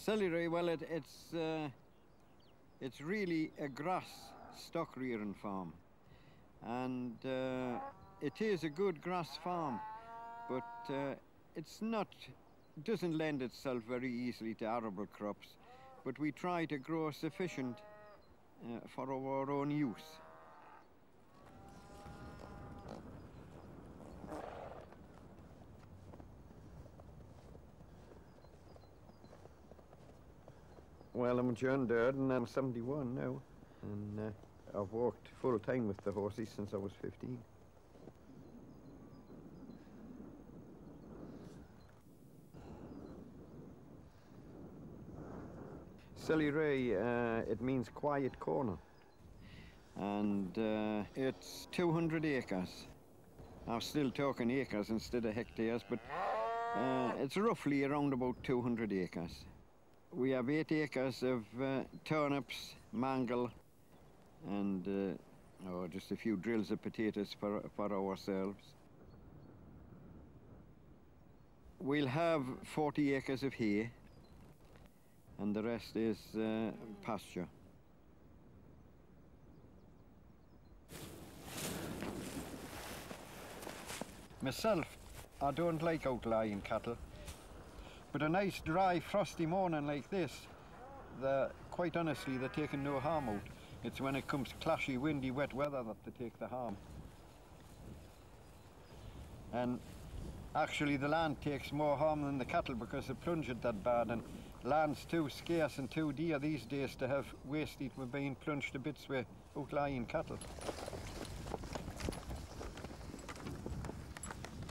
Sillywrea, well, it's really a grass stock rearing farm, and it is a good grass farm, but it's not, doesn't lend itself very easily to arable crops, but we try to grow sufficient for our own use. Well, I'm John Durd and I'm 71 now, and I've worked full time with the horses since I was 15. Sillywrea, it means quiet corner, and it's 200 acres. I'm still talking acres instead of hectares, but it's roughly around about 200 acres. We have 8 acres of turnips, mangel, and just a few drills of potatoes for ourselves. We'll have 40 acres of hay, and the rest is pasture. Myself, I don't like outlying cattle, but a nice dry frosty morning like this, quite honestly, they're taking no harm out. It's when it comes clashy, windy, wet weather that they take the harm. And actually the land takes more harm than the cattle because they plunge it that bad, and land's too scarce and too dear these days to have wasted with being plunged to bits with outlying cattle.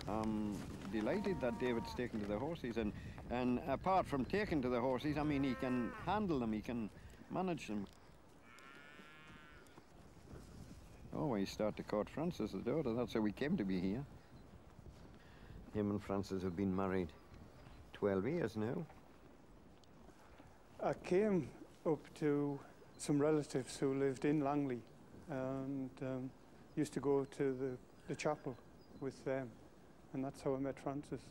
I'm delighted that David's taken to the horses, and apart from taking to the horses, I mean, he can handle them, he can manage them. Oh, he started to court Frances' daughter, that's how we came to be here. Him and Frances have been married 12 years now. I came up to some relatives who lived in Langley and used to go to the chapel with them, and that's how I met Frances.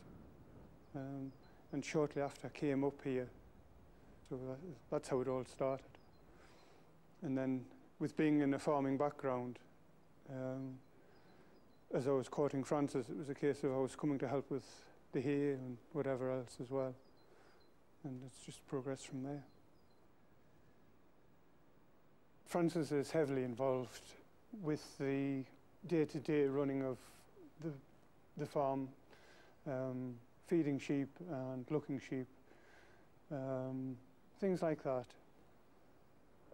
And shortly after I came up here, so that's how it all started. And then with being in a farming background, as I was courting Frances, it was a case of I was coming to help with the hay and whatever else as well. And it's just progressed from there. Frances is heavily involved with the day-to-day running of the farm, feeding sheep and looking sheep, things like that.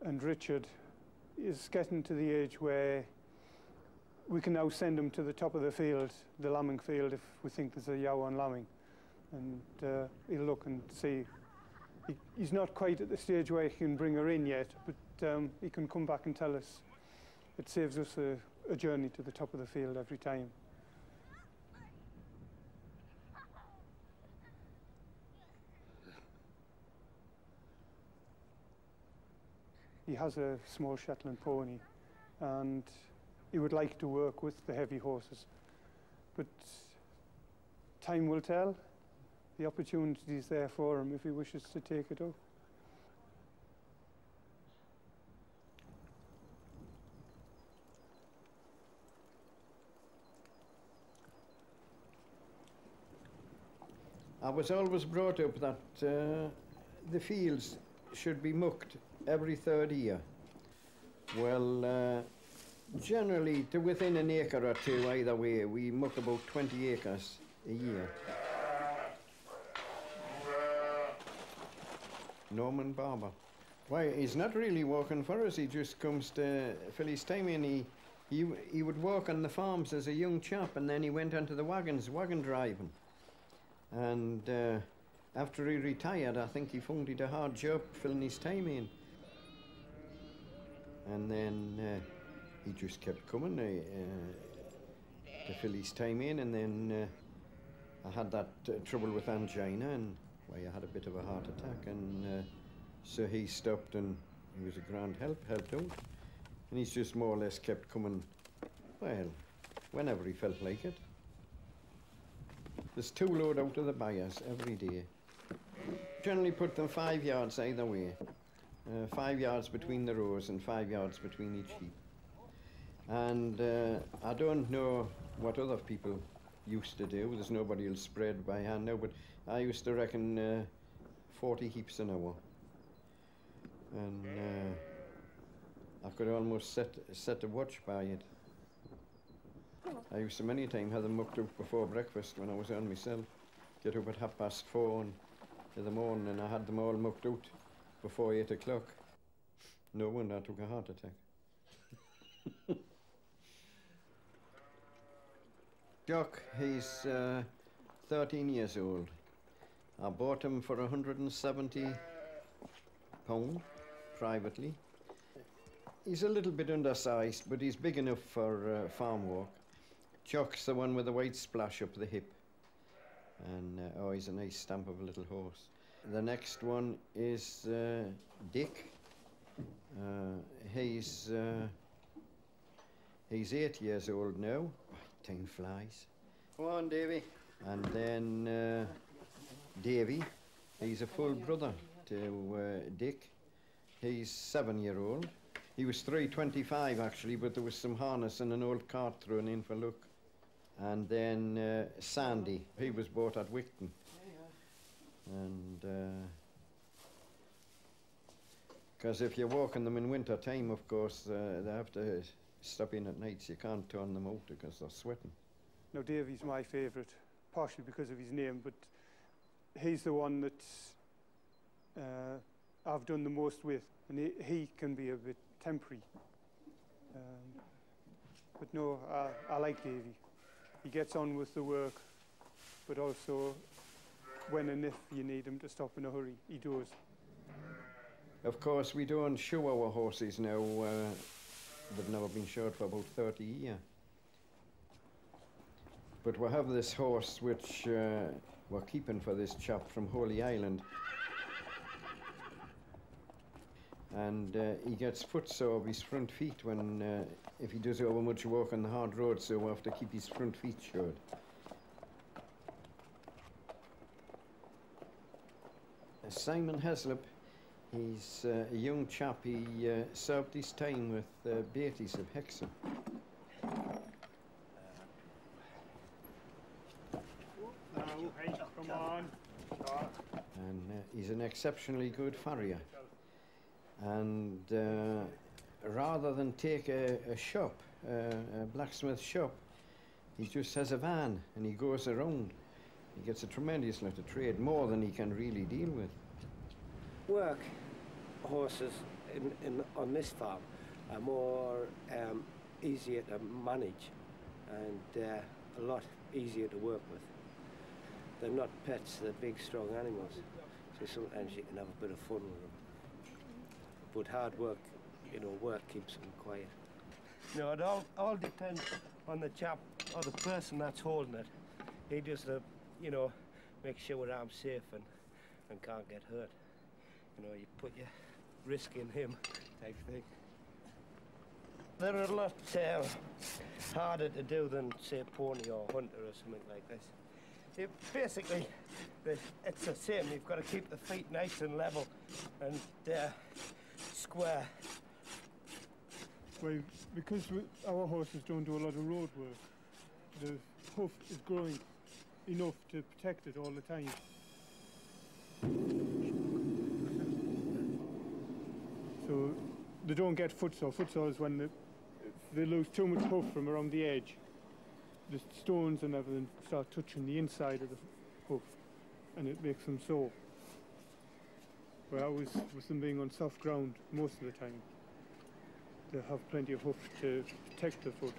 And Richard is getting to the age where we can now send him to the top of the field, the lambing field, if we think there's a yow on lambing. And he'll look and see. He's not quite at the stage where he can bring her in yet, but he can come back and tell us. It saves us a journey to the top of the field every time. He has a small Shetland pony, and he would like to work with the heavy horses, but time will tell. The opportunity is there for him if he wishes to take it up. I was always brought up that the fields should be mucked every 3rd year. Well, generally to within an acre or two either way. We muck about 20 acres a year. Norman Barber. Why, he's not really working for us, he just comes to fill his time in. He would work on the farms as a young chap, and then he went onto the wagon driving. And after he retired, I think he found it a hard job filling his time in. And then he just kept coming to fill his time in, and then I had that trouble with angina, and I had a bit of a heart attack, and so he stopped, and he was a grand helped out, and he's just more or less kept coming, well, whenever he felt like it. There's 2 load out of the buyers every day. Generally put them 5 yards either way. 5 yards between the rows and 5 yards between each heap. And I don't know what other people used to do. There's nobody who'll spread by hand now, but I used to reckon 40 heaps an hour. And I could almost set a watch by it. I used to many times have them mucked up before breakfast when I was on myself. Get up at 4:30 in the morning and I had them all mucked out before 8 o'clock. No wonder I took a heart attack. Jock, he's 13 years old. I bought him for £170 privately. He's a little bit undersized, but he's big enough for farm work. Jock's the one with the white splash up the hip. And oh, he's a nice stamp of a little horse. The next one is Dick. He's 8 years old now. Time flies. Come on, Davy. And then Davy, he's a full brother to Dick. He's 7-year-old. He was 325 actually, but there was some harness and an old cart thrown in for luck. And then Sandy, he was bought at Wigton. And because if you're walking them in winter time, of course, they have to stop in at nights. You can't turn them out because they're sweating. Now, Davy's my favourite, partially because of his name, but he's the one that I've done the most with, and he can be a bit temporary. But no, I like Davy. He gets on with the work, but also when and if you need him to stop in a hurry, he does. Of course, we don't show our horses now. They've never been shod for about 30 years. But we have this horse which we're keeping for this chap from Holy Island. And he gets footsore of his front feet when, if he does over much walk on the hard road, so we have to keep his front feet shod. Simon Heslop, he's a young chap. He served his time with Beatties of Hexham. Come on. And he's an exceptionally good farrier. And rather than take a shop, a blacksmith shop, he just has a van and he goes around. He gets a tremendous lot of trade, more than he can really deal with. Work horses on this farm are more easier to manage and a lot easier to work with. They're not pets, they're big, strong animals, so sometimes you can have a bit of fun with them. But hard work, you know, work keeps them quiet. You know, it all depends on the chap or the person that's holding it. He just, you know, make sure I'm safe and can't get hurt. You know, you put your risk in him type thing. They're a lot harder to do than, say, pony or hunter or something like this. Basically, it's the same. You've got to keep the feet nice and level and square. Well, because our horses don't do a lot of road work, the hoof is growing enough to protect it all the time. So they don't get footsore. Footsore is when they lose too much hoof from around the edge. The stones and everything start touching the inside of the hoof and it makes them sore. Whereas with them being on soft ground most of the time, they have plenty of hoof to protect the foot.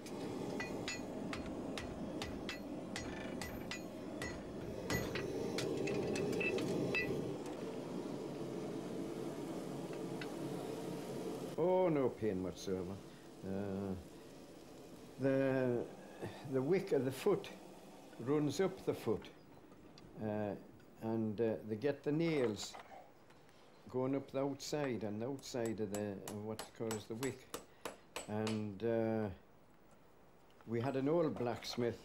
Oh, no pain whatsoever. The wick of the foot runs up the foot, and they get the nails going up the outside, and the outside of what's called the wick. And we had an old blacksmith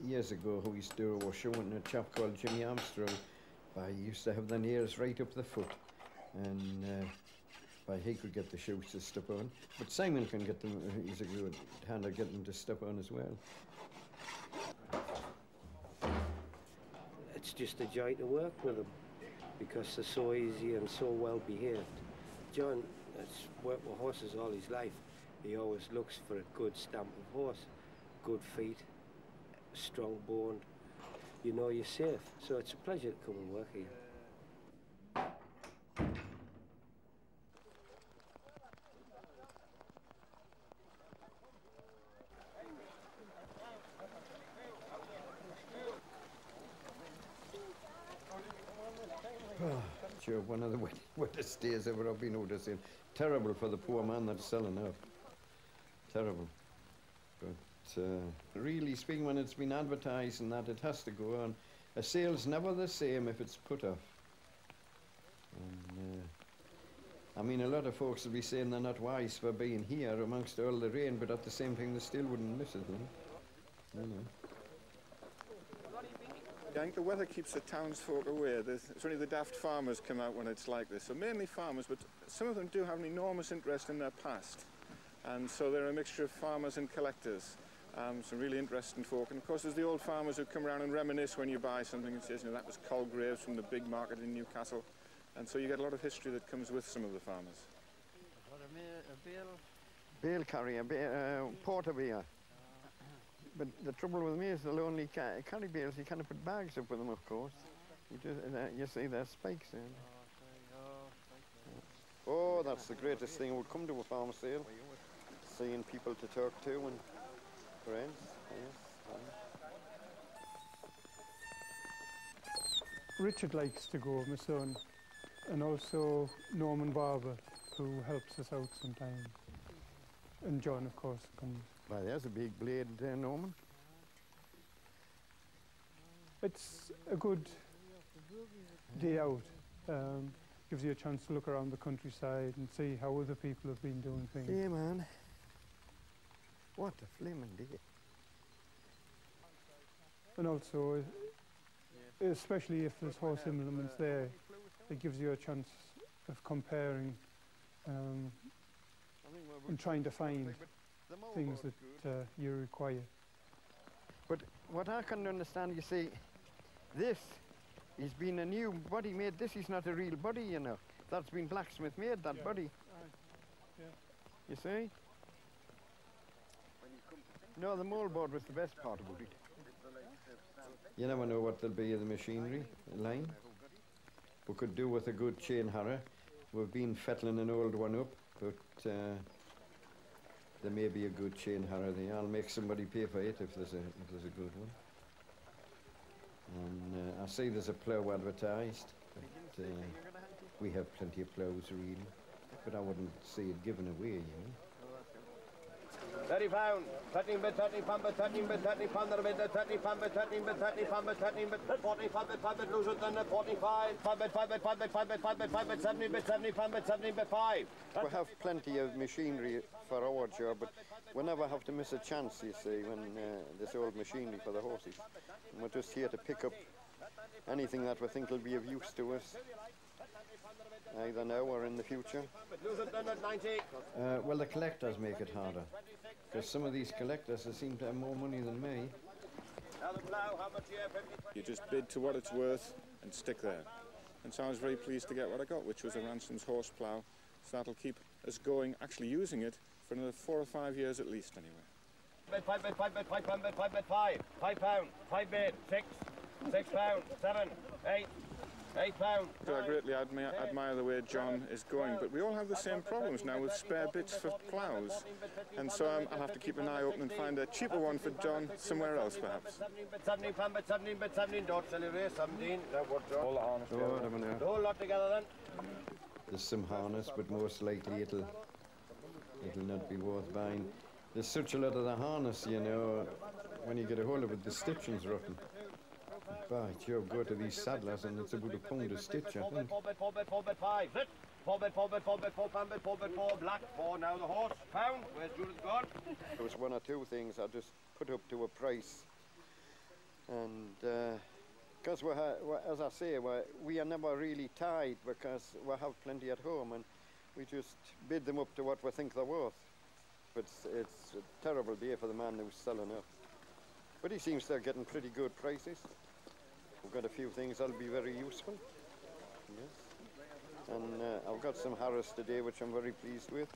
years ago who used to do a show on a chap called Jimmy Armstrong, I used to have the nails right up the foot, and he could get the shoes to step on. But Simon can get them, he's a good hand at getting them to step on as well. It's just a joy to work with them because they're so easy and so well behaved. John has worked with horses all his life. He always looks for a good stamp of horse, good feet, strong boned. You know you're safe, so it's a pleasure to come and work here. Sure, one of the wettest days ever I've been noticing. Terrible for the poor man that's selling out. Terrible. But really speaking, when it's been advertised and that, it has to go on. A sale's never the same if it's put off. And, I mean, a lot of folks will be saying they're not wise for being here amongst all the rain, but at the same time, they still wouldn't miss it, you know. I think the weather keeps the townsfolk away. It's only the daft farmers come out when it's like this. So mainly farmers, but some of them do have an enormous interest in their past. And so they're a mixture of farmers and collectors. Some really interesting folk. And of course, there's the old farmers who come around and reminisce when you buy something and says, you know, that was Colgraves from the big market in Newcastle. And so you get a lot of history that comes with some of the farmers. Bale carrier, porter beer. But the trouble with me is they'll only carry bales. You can't put bags up with them, of course. You see, there's spikes in. Oh, that's the greatest thing. We'll come to a farm sale, seeing people to talk to and friends. Yes. Richard likes to go, my son, and also Norman Barber, who helps us out sometimes. And John, of course, comes. Well, there's a big blade there, Norman. It's a good day out. Gives you a chance to look around the countryside and see how other people have been doing things. Yeah, man. What a flaming day. And also, especially if there's horse implements there, it gives you a chance of comparing and trying to find things that you require. But what I can understand, you see, this has been a new body made. This is not a real body, you know. That's been blacksmith made, that body. Yeah. You see? No, the moldboard was the best part about it. You never know what there'll be in the machinery line. We could do with a good chain harrow. We've been fettling an old one up, but there may be a good chain harrow there. I'll make somebody pay for it if there's a good one. And I see there's a plough advertised, but we have plenty of ploughs really. But I wouldn't see it given away, you know. £30, 13 bit, 13 pound, 13 bit, 30 pound, 30 pound, 13 bit, 30 pound, 13 bit, 45 bit, 5 bit, lose it, then 45, 5 bit, 5 bit, 5 bit, 5 bit, 5 bit, 5 bit, 70 bit, 70 pound, 70 bit, 5. We have plenty of machinery for our job, but we never have to miss a chance, you see, when this old machinery for the horses. And we're just here to pick up anything that we think will be of use to us, either now or in the future. Well, the collectors make it harder, because some of these collectors seem to have more money than me. You just bid to what it's worth and stick there. And so I was very pleased to get what I got, which was a Ransom's horse plough. So that'll keep us going, actually using it for another 4 or 5 years at least anyway. 5 bit, 5 bit, 5 pound, 5 bit, 5. 5 pound, 5 bit, 6. 6 pound, 7, 8. £8. I greatly admire the way John is going, but we all have the same problems now with spare bits for ploughs, and so I'll have to keep an eye open and find a cheaper one for John somewhere else, perhaps. 17 pound, 17 bit, 17, don't Sillywrea, 17. That what, John? All the harness together. The whole lot together then. There's some harness, but most likely it'll not be worth buying. There's such a lot of the harness, you know, when you get a hold of it, the stitching's rotten. By Jove, go to these saddlers and it's about a pound a stitch, I think. 4 bit, 4 bit, 4 bit, 5. 4 bit, 4 bit, 4 bit, 4 pound bit, 4 bit, 4 black. 4 now the horse. Pound. Where's Judith gone? There was one or two things I just put up to a price and Because as I say, we are never really tied because we have plenty at home and we just bid them up to what we think they're worth. It's a terrible day for the man who's selling up. But he seems they're getting pretty good prices. We've got a few things that'll be very useful. Yes. And I've got some Harris today, which I'm very pleased with.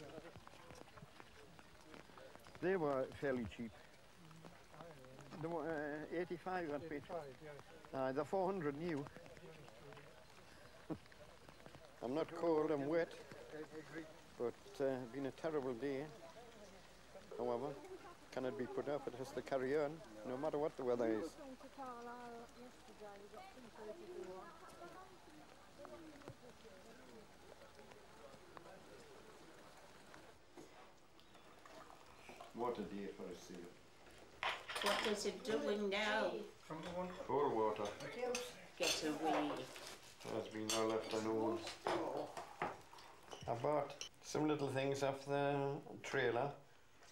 They were fairly cheap. They were 85, aren't they? They're 400 new. I'm not cold, I'm wet. But it's been a terrible day. However, can it be put up? It has to carry on, no matter what the weather is. What a day for a seal. What is it doing now? Cold water. Get away. Has been all afternoon. I bought some little things off the trailer,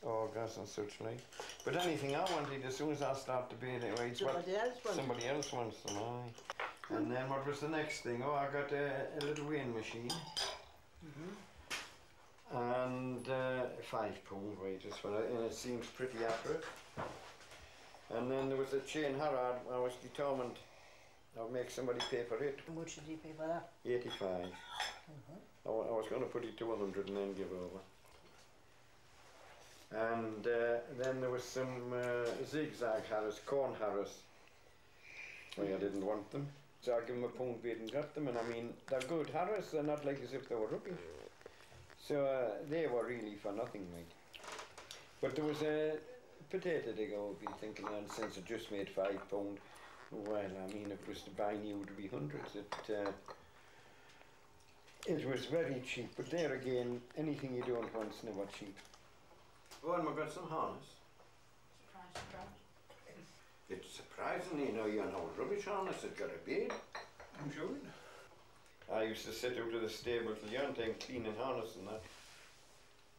augers and such like. But anything I wanted, as soon as I start to bid, it's what somebody else wants them. Aye. And then what was the next thing? Oh, I got a little weighing machine. And £5 wages for it, and it seems pretty accurate. And then there was a chain harrod. I was determined I'll make somebody pay for it. How much did you pay for that? 85. I was going to put it to 100 and then give over. And then there was some zigzag Harris, corn Harris. I didn't want them, so I gave them a pound bid and got them. And I mean, they're good Harris. They're not like as if they were rubbish. So they were really for nothing, like. But there was a potato digger I've been thinking on since it just made £5. Well, I mean, if it was to buy new, it would be hundreds. It was very cheap, but there again, anything you don't want's never cheap. Oh, and we've got some harness. Surprise. It's surprisingly, you know, rubbish harness it got a bid. I'm sure. I used to sit out of the stable till yonder and cleaning harness and that.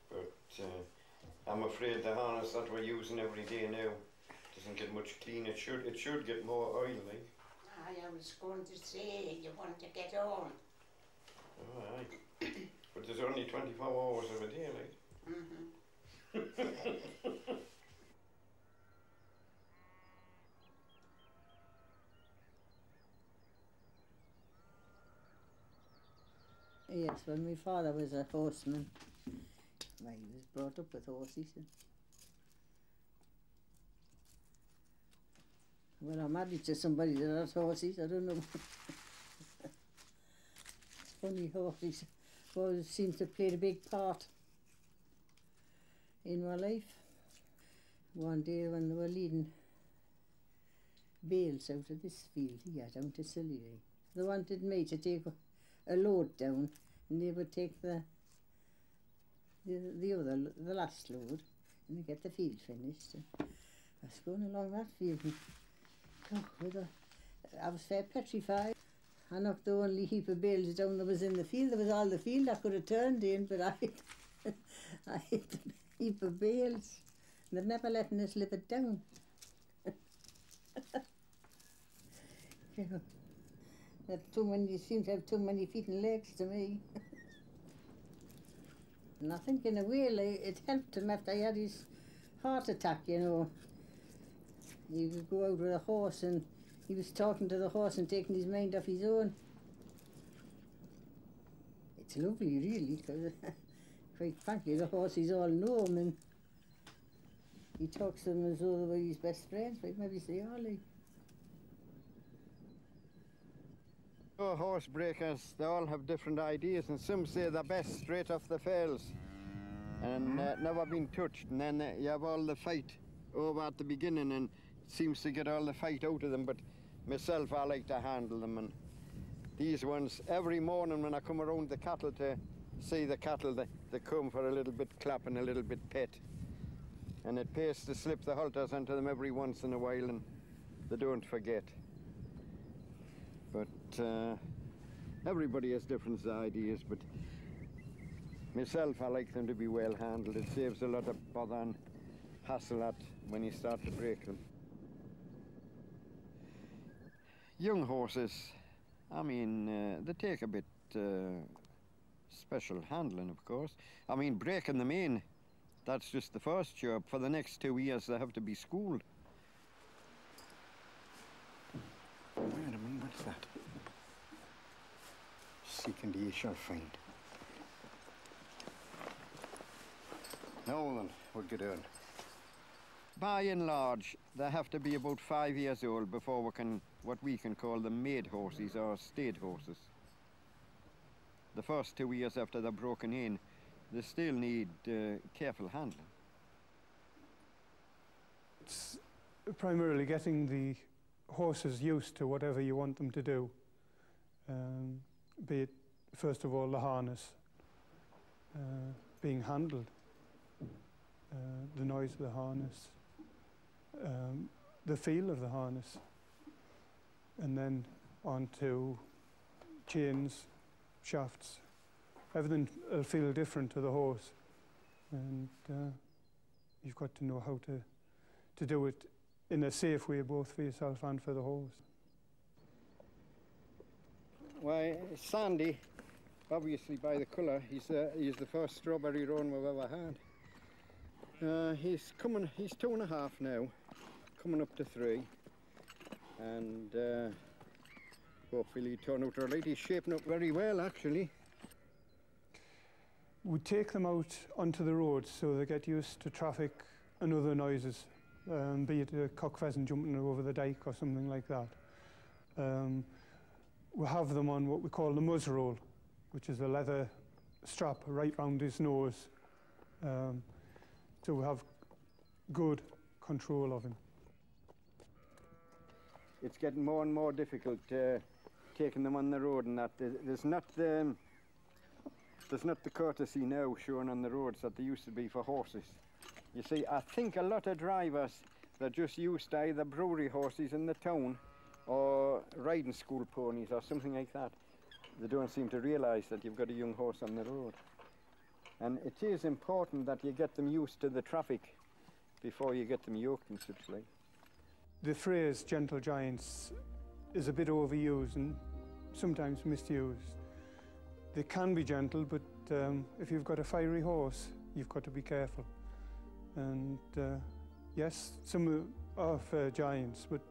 But I'm afraid the harness that we're using every day now doesn't get much clean. It should get more oil, like. I was going to say, you want to get on. Oh, aye. But there's only 24 hours of a day, like. Yes, when my father was a horseman, well, he was brought up with horses. Well, I'm married to somebody that has horses, I don't know. It's funny, horses always seems to play a big part in my life. One day when they were leading bales out of this field here down to Sillywrea, they wanted me to take a load down, and they would take the last load and get the field finished. And I was going along that field and I was fair petrified. I knocked the only heap of bales down that was in the field. There was all the field I could have turned in, but I hit the heap of bales. And they've never letting us live it down. You seem to have too many feet and legs to me. And I think in a way it helped him after he had his heart attack, you know. He would go out with a horse and he was talking to the horse and taking his mind off his own. It's lovely, really, because quite frankly, the horses all know him and he talks to them as though they were his best friends, like maybe they are, like. Oh, horse breakers, they all have different ideas, and some say they're best straight off the fells and never been touched, and then you have all the fight over at the beginning and it seems to get all the fight out of them. But myself, I like to handle them, and these ones, every morning when I come around the cattle to see the cattle, they come for a little bit clap and a little bit pet, and it pays to slip the halters onto them every once in a while and they don't forget. But everybody has different ideas, but myself, I like them to be well handled. It saves a lot of bother and hassle when you start to break them. Young horses, I mean, they take a bit special handling, of course. I mean, breaking them in, that's just the first job. For the next 2 years, they have to be schooled. Wait a minute, what's that? Seeking the ye shall find. Now then, we'll get on. By and large, they have to be about 5 years old before we can, what we can call them maid horses or state horses. The first 2 years after they're broken in, they still need careful handling. It's primarily getting the horses used to whatever you want them to do. Be it, first of all, the harness, being handled, the noise of the harness, the feel of the harness, and then on to chains, shafts. Everything will feel different to the horse, and you've got to know how to do it in a safe way, both for yourself and for the horse. Why, Sandy, obviously by the colour, he's the first strawberry roan we've ever had. He's 2.5 now, coming up to 3, and hopefully he'll turn out all right. He's shaping up very well, actually. We take them out onto the roads so they get used to traffic and other noises, be it a cock pheasant jumping over the dike or something like that. We have them on what we call the muzzroll, which is a leather strap right round his nose, so we have good control of him. It's getting more and more difficult taking them on the road, and that there's not the courtesy now shown on the roads that there used to be for horses. You see, I think a lot of drivers, they're just used to either brewery horses in the town or riding school ponies or something like that. They don't seem to realise that you've got a young horse on the road. And it is important that you get them used to the traffic before you get them yoked and such like. The phrase gentle giants is a bit overused and sometimes misused. They can be gentle, but if you've got a fiery horse, you've got to be careful. And yes, some are fair giants, but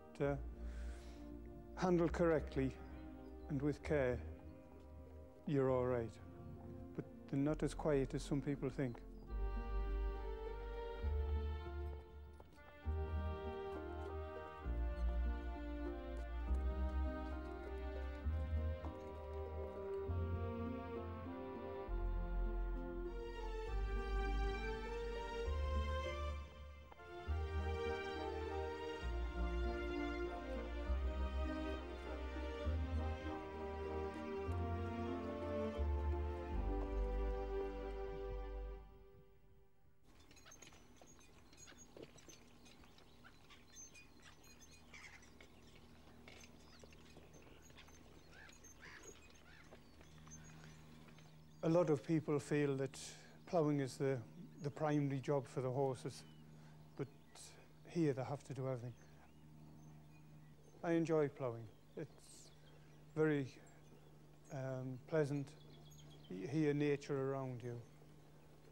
handled correctly and with care, you're all right. But they're not as quiet as some people think. A lot of people feel that ploughing is the primary job for the horses, but here they have to do everything. I enjoy ploughing. It's very pleasant. You hear nature around you,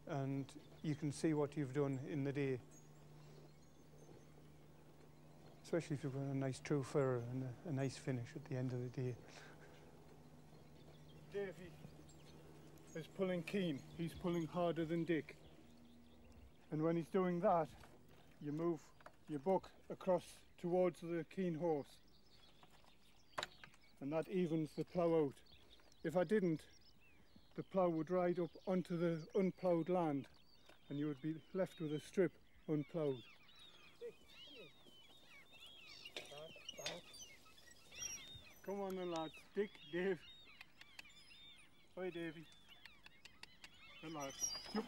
and you can see what you've done in the day, especially if you've got a nice true furrow and a nice finish at the end of the day. Davy is pulling keen. He's pulling harder than Dick. And when he's doing that, you move your buck across towards the keen horse. And that evens the plough out. If I didn't, the plough would ride up onto the unploughed land and you would be left with a strip unploughed. Come on then, lads. Dick, Dave. Hi, Davy. Good lad. Yep.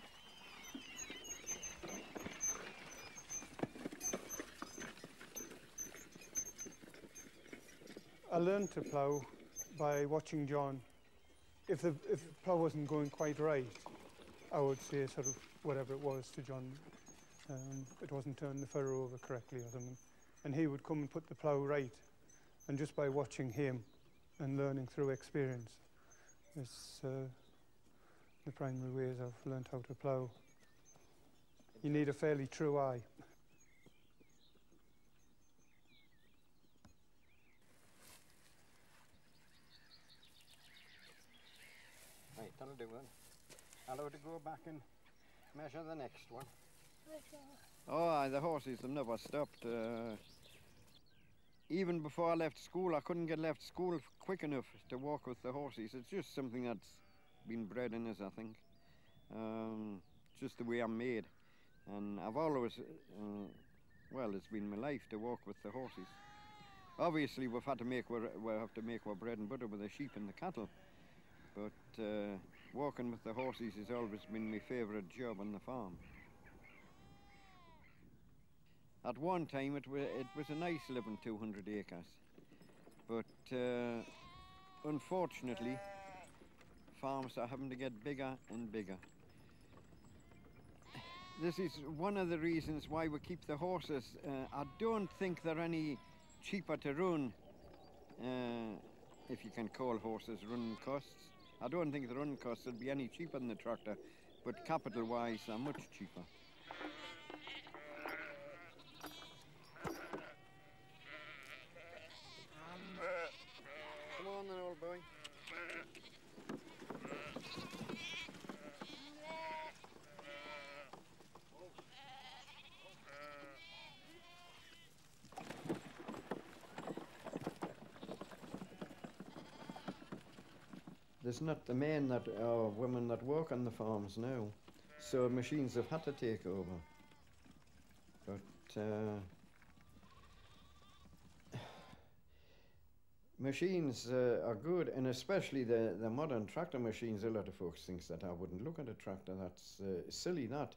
I learned to plough by watching John. If the plough wasn't going quite right, I would say sort of whatever it was to John. It wasn't turning the furrow over correctly or something. And he would come and put the plough right. and just by watching him and learning through experience, it's the primary ways I've learned how to plough. You need a fairly true eye. Right, that'll do it. I'll have to go back and measure the next one. Oh, aye, the horses have never stopped. Even before I left school, I couldn't get left school quick enough to walk with the horses. It's just something that's been bred in us, I think. Just the way I'm made. And I've always, well, it's been my life to walk with the horses. Obviously, we have to make our bread and butter with the sheep and the cattle. But walking with the horses has always been my favourite job on the farm. At one time it was a nice living, 200 acres. But unfortunately, farms are having to get bigger and bigger. This is one of the reasons why we keep the horses. I don't think they're any cheaper to run, if you can call horses running costs. I don't think the running costs will be any cheaper than the tractor, but capital-wise, they're much cheaper. Come on then, old boy. There's not the men that or women that work on the farms now, so machines have had to take over. But machines are good, and especially the modern tractor machines. A lot of folks think that I wouldn't look at a tractor. That's silly, that.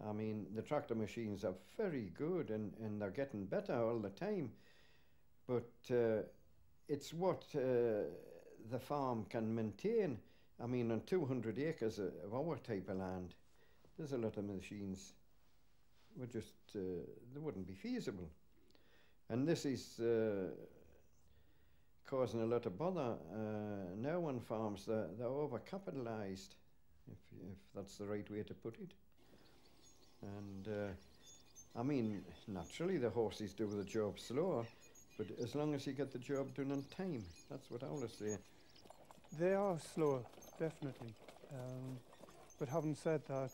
I mean, the tractor machines are very good, and they're getting better all the time. But it's what the farm can maintain. I mean, on 200 acres of our type of land, there's a lot of machines would just, they wouldn't be feasible. And this is causing a lot of bother now on farms. They're over-capitalised, if that's the right way to put it. And I mean, naturally the horses do the job slower, but as long as you get the job done on time, that's what I always say. They are slower, definitely. But having said that,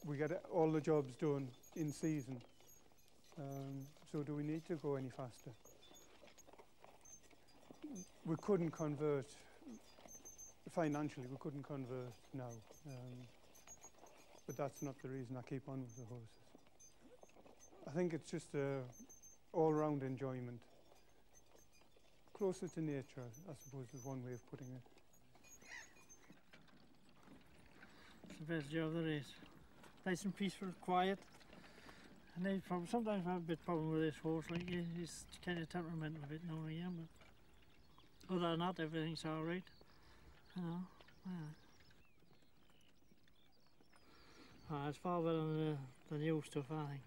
we get all the jobs done in season. So do we need to go any faster? We couldn't convert, financially, we couldn't convert now. But that's not the reason I keep on with the horses. I think it's just a all-round enjoyment. Closer to nature, I suppose, is one way of putting it. It's the best job there is. Nice and peaceful, quiet. And they sometimes have a bit problem with this horse, like he's kind of temperamental a bit now and again, but other than that, everything's all right. You know, yeah. It's far better than the new stuff, I think.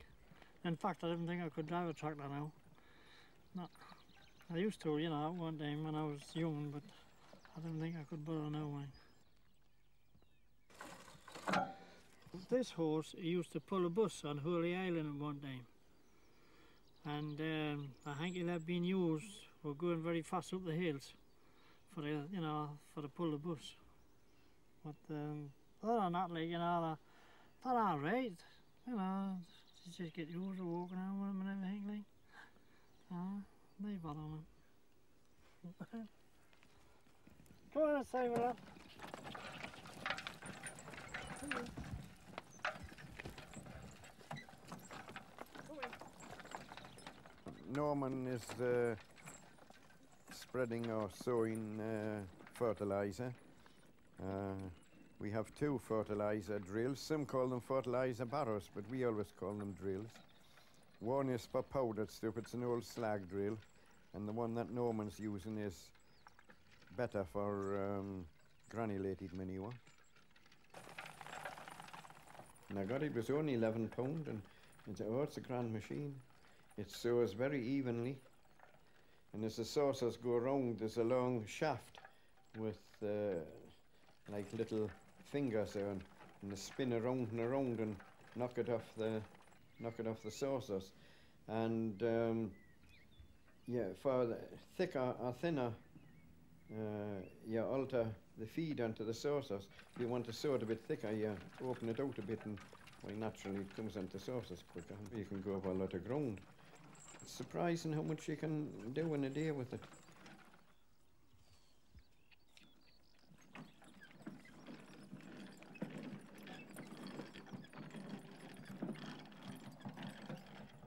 In fact, I didn't think I could drive a tractor now. No. I used to, you know, at one time when I was young, but I didn't think I could bother now. This horse, he used to pull a bus on Hurley Island at one time. And I think he'll have been used for going very fast up the hills for the, you know, for to pull the bus. But other than that, like, you know, they're all right. You know, you just get used to walking around with them and everything, like. They bother them. Come on, let's say with that. Norman is spreading or sowing fertiliser. We have two fertiliser drills. Some call them fertiliser barrows, but we always call them drills. One is for powdered stuff. It's an old slag drill, and the one that Norman's using is better for granulated manure. And I got it was only £11, and it's a grand machine. It sows very evenly. And as the saucers go around, there's a long shaft with like little fingers there, and they spin around and around and knock it off the saucers. And yeah, for the thicker or thinner, you alter the feed onto the saucers. If you want to sew it a bit thicker, you open it out a bit, and well, naturally it comes onto saucers quicker. You can go over a lot of ground. It's surprising how much you can do in a day with it.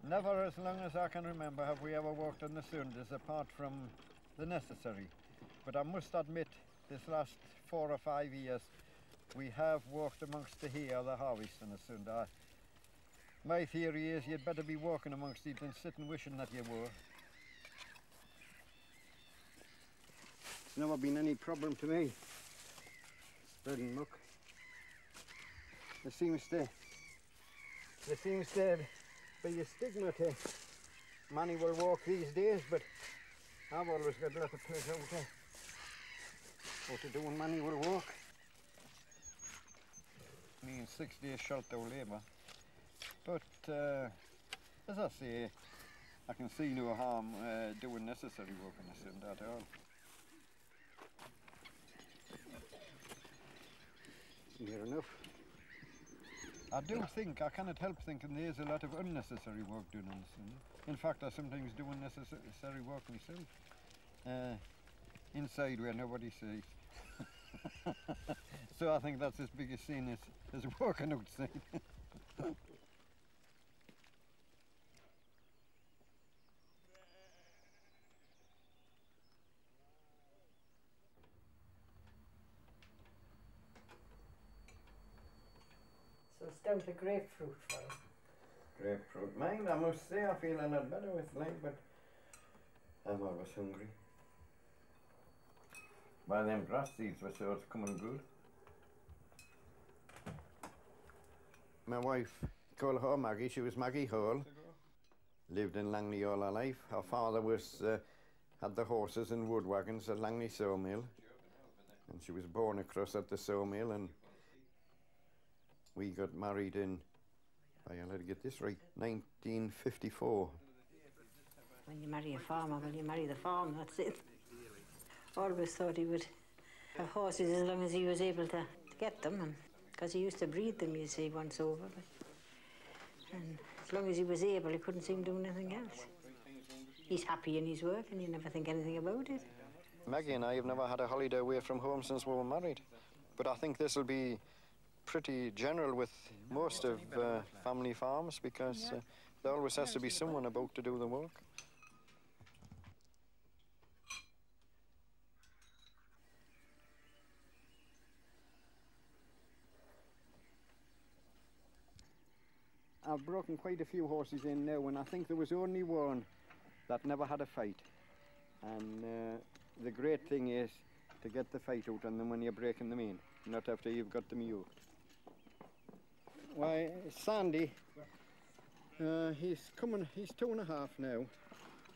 Never, as long as I can remember, have we ever walked on the Sundays apart from the necessary. But I must admit, this last 4 or 5 years, we have walked amongst the hay or the harvest on a Sunday. My theory is you'd better be walking amongst it than sitting wishing that you were. It's never been any problem to me, spreading muck. There seems to be a stigma to manual walk these days, but I've always got a lot of pleasure out of doing manual walk. Means 6 days shelter labour. But as I say, I can see no harm doing necessary work on a Sunday at all. Near enough. I cannot help thinking there's a lot of unnecessary work done on a Sunday. In fact, I sometimes do unnecessary work myself. Inside where nobody sees. So I think that's as big a sin as working outside. So it's down to grapefruit for him. Grapefruit. Mine, I must say, I feel a lot better with life, but I'm always hungry. Well, them grass seeds were so it's coming good. My wife, called her Maggie, she was Maggie Hall. Lived in Langley all her life. Her father had the horses and wood wagons at Langley sawmill. And she was born across at the sawmill, and we got married in, I'll let me get this right, 1954. When you marry a farmer, well, you marry the farm, that's it. Always thought he would have horses as long as he was able to get them, because he used to breed them, you see, once over. And as long as he was able, he couldn't seem to do anything else. He's happy in his work, and you never think anything about it. Maggie and I have never had a holiday away from home since we were married. But I think this will be pretty general with most of family farms, because there always has to be someone about to do the work. I've broken quite a few horses in now, and I think there was only one that never had a fight. And the great thing is to get the fight out on them when you're breaking them in, not after you've got them yoked. Why, Sandy, he's 2.5 now,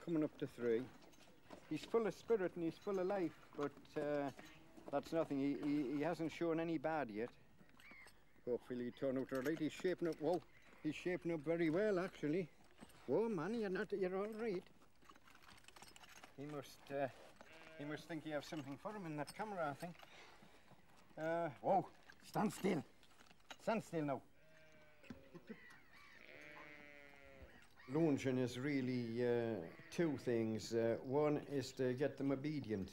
coming up to 3. He's full of spirit and he's full of life, but that's nothing. He hasn't shown any bad yet. Hopefully he'll turn out all right. He's shaping up, whoa, he's shaping up very well, actually. Whoa, man, you're all right. He must think you have something for him in that camera, I think. Whoa, stand still. Stand still now. Launching is really 2 things. One is to get them obedient.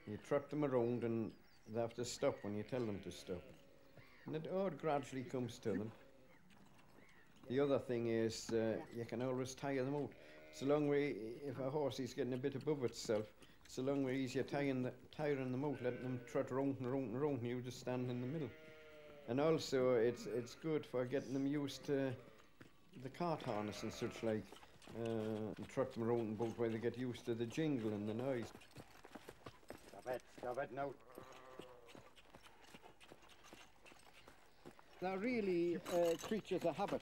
You trot them around and they have to stop when you tell them to stop. And it all gradually comes to them. The other thing is you can always tire them out. It's a long way, if a horse is getting a bit above itself, it's a long way easier tiring them out, letting them trot around and around and around, and you just stand in the middle. And also it's good for getting them used to the cart harness and such like, and trot them around about where they get used to the jingle and the noise. Stop it now. They're really creatures of habit,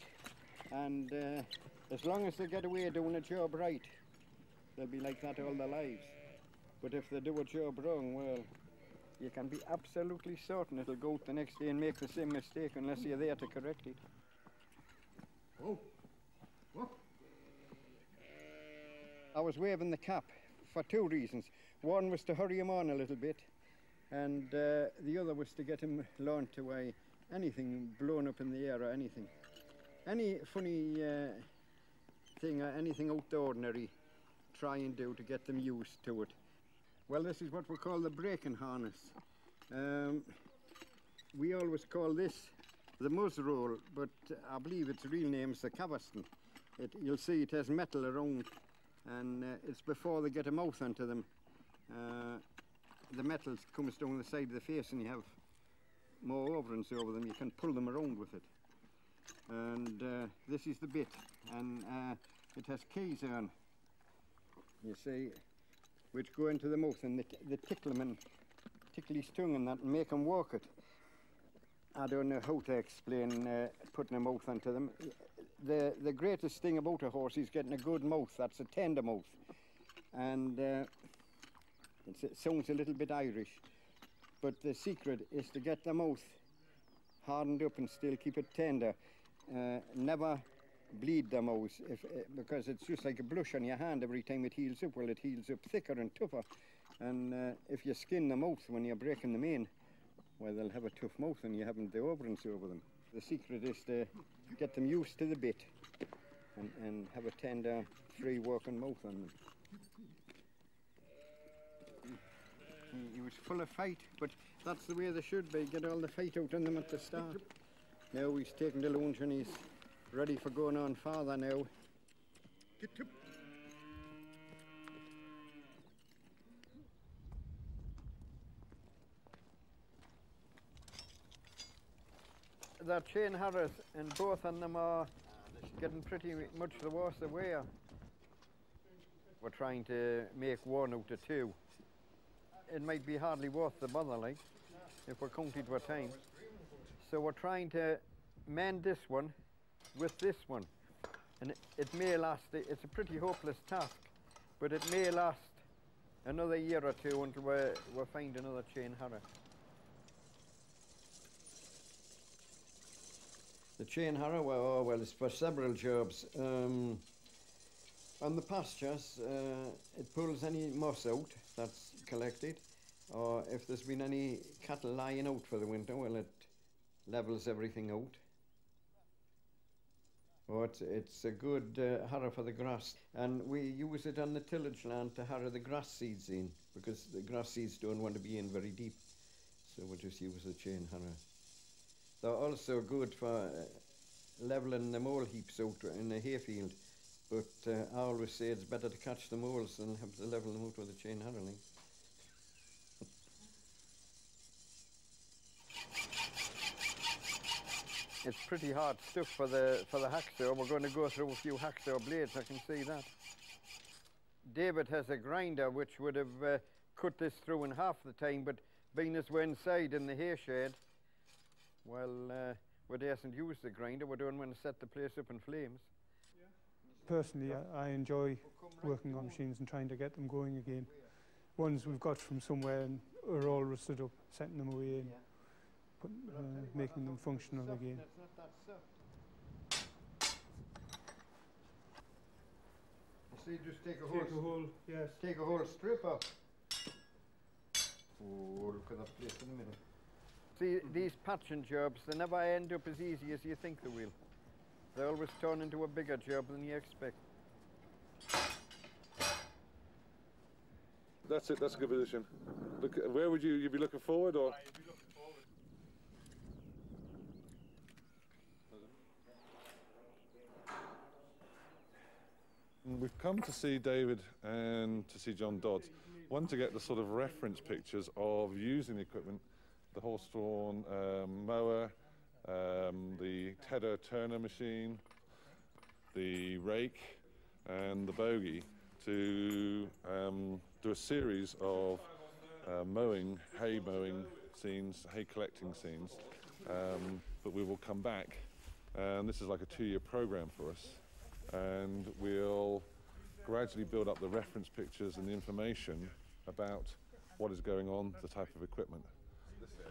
and as long as they get away doing a job right, they'll be like that all their lives. But if they do a job wrong, well, you can be absolutely certain it'll go out the next day and make the same mistake unless you're there to correct it. Oh. What? I was waving the cap for two reasons. One was to hurry him on a little bit, and the other was to get him learned to anything blown up in the air or anything. Any funny thing or anything out the ordinary, try and do to get them used to it. Well, this is what we call the braking harness. We always call this the muzzroll, but I believe its real name's the caverston. You'll see it has metal around, and it's before they get a mouth onto them. The metal comes down the side of the face and you have more overhands over them. You can pull them around with it. And this is the bit, and it has keys on, you see, which go into the mouth, and they tickle him and tickle his tongue and that and make him work it. I don't know how to explain putting a mouth onto them. The greatest thing about a horse is getting a good mouth. That's a tender mouth. And it sounds a little bit Irish, but the secret is to get the mouth hardened up and still keep it tender. Never bleed the mouth, because it's just like a blush on your hand every time it heals up. Well, it heals up thicker and tougher. And if you skin the mouth when you're breaking them in, well, they'll have a tough mouth and you haven't the overhands over them. The secret is to get them used to the bit and have a tender, free working mouth on them. He was full of fight, but that's the way they should be. Get all the fight out on them at the start. Now he's taking the lunge and he's ready for going on farther now. They're chain harrows, and both of them are getting pretty much the worse they were. We're trying to make one out of two. It might be hardly worth the bother, like, if we're counting to a time. So we're trying to mend this one with this one. And it may last, it's a pretty hopeless task, but it may last another year or two until we find another chain harrow. The chain harrow, well, it's for several jobs. On the pastures, it pulls any moss out that's collected, or if there's been any cattle lying out for the winter, well, it levels everything out. Oh, it's a good harrow for the grass, and we use it on the tillage land to harrow the grass seeds in, because the grass seeds don't want to be in very deep, so we'll just use the chain harrow. They're also good for levelling the mole heaps out in a hayfield, but I always say it's better to catch the moles than have to level them out with a chain harrow. It's pretty hard stuff for the hacksaw. We're going to go through a few hacksaw blades, I can see that. David has a grinder which would have cut this through in half the time, but being as we're inside in the hay shed, well, we daren't use the grinder. We don't want to set the place up in flames. Personally, I enjoy working on machines and trying to get them going again. Ones we've got from somewhere and are all rusted up, setting them away and making them functional again. So you just take a whole strip up. Oh, look at that place in the middle. See, these patching jobs, they never end up as easy as you think they will. They always turn into a bigger job than you expect. That's it, that's a good position. Look, where would you be looking forward or? We've come to see David and to see John Dodds. One, to get the sort of reference pictures of using the equipment, the horse-drawn mower, the Tedder Turner machine, the rake and the bogey, to do a series of hay mowing scenes, hay collecting scenes, but we will come back, and this is like a 2-year program for us, and we'll gradually build up the reference pictures and the information about what is going on, the type of equipment.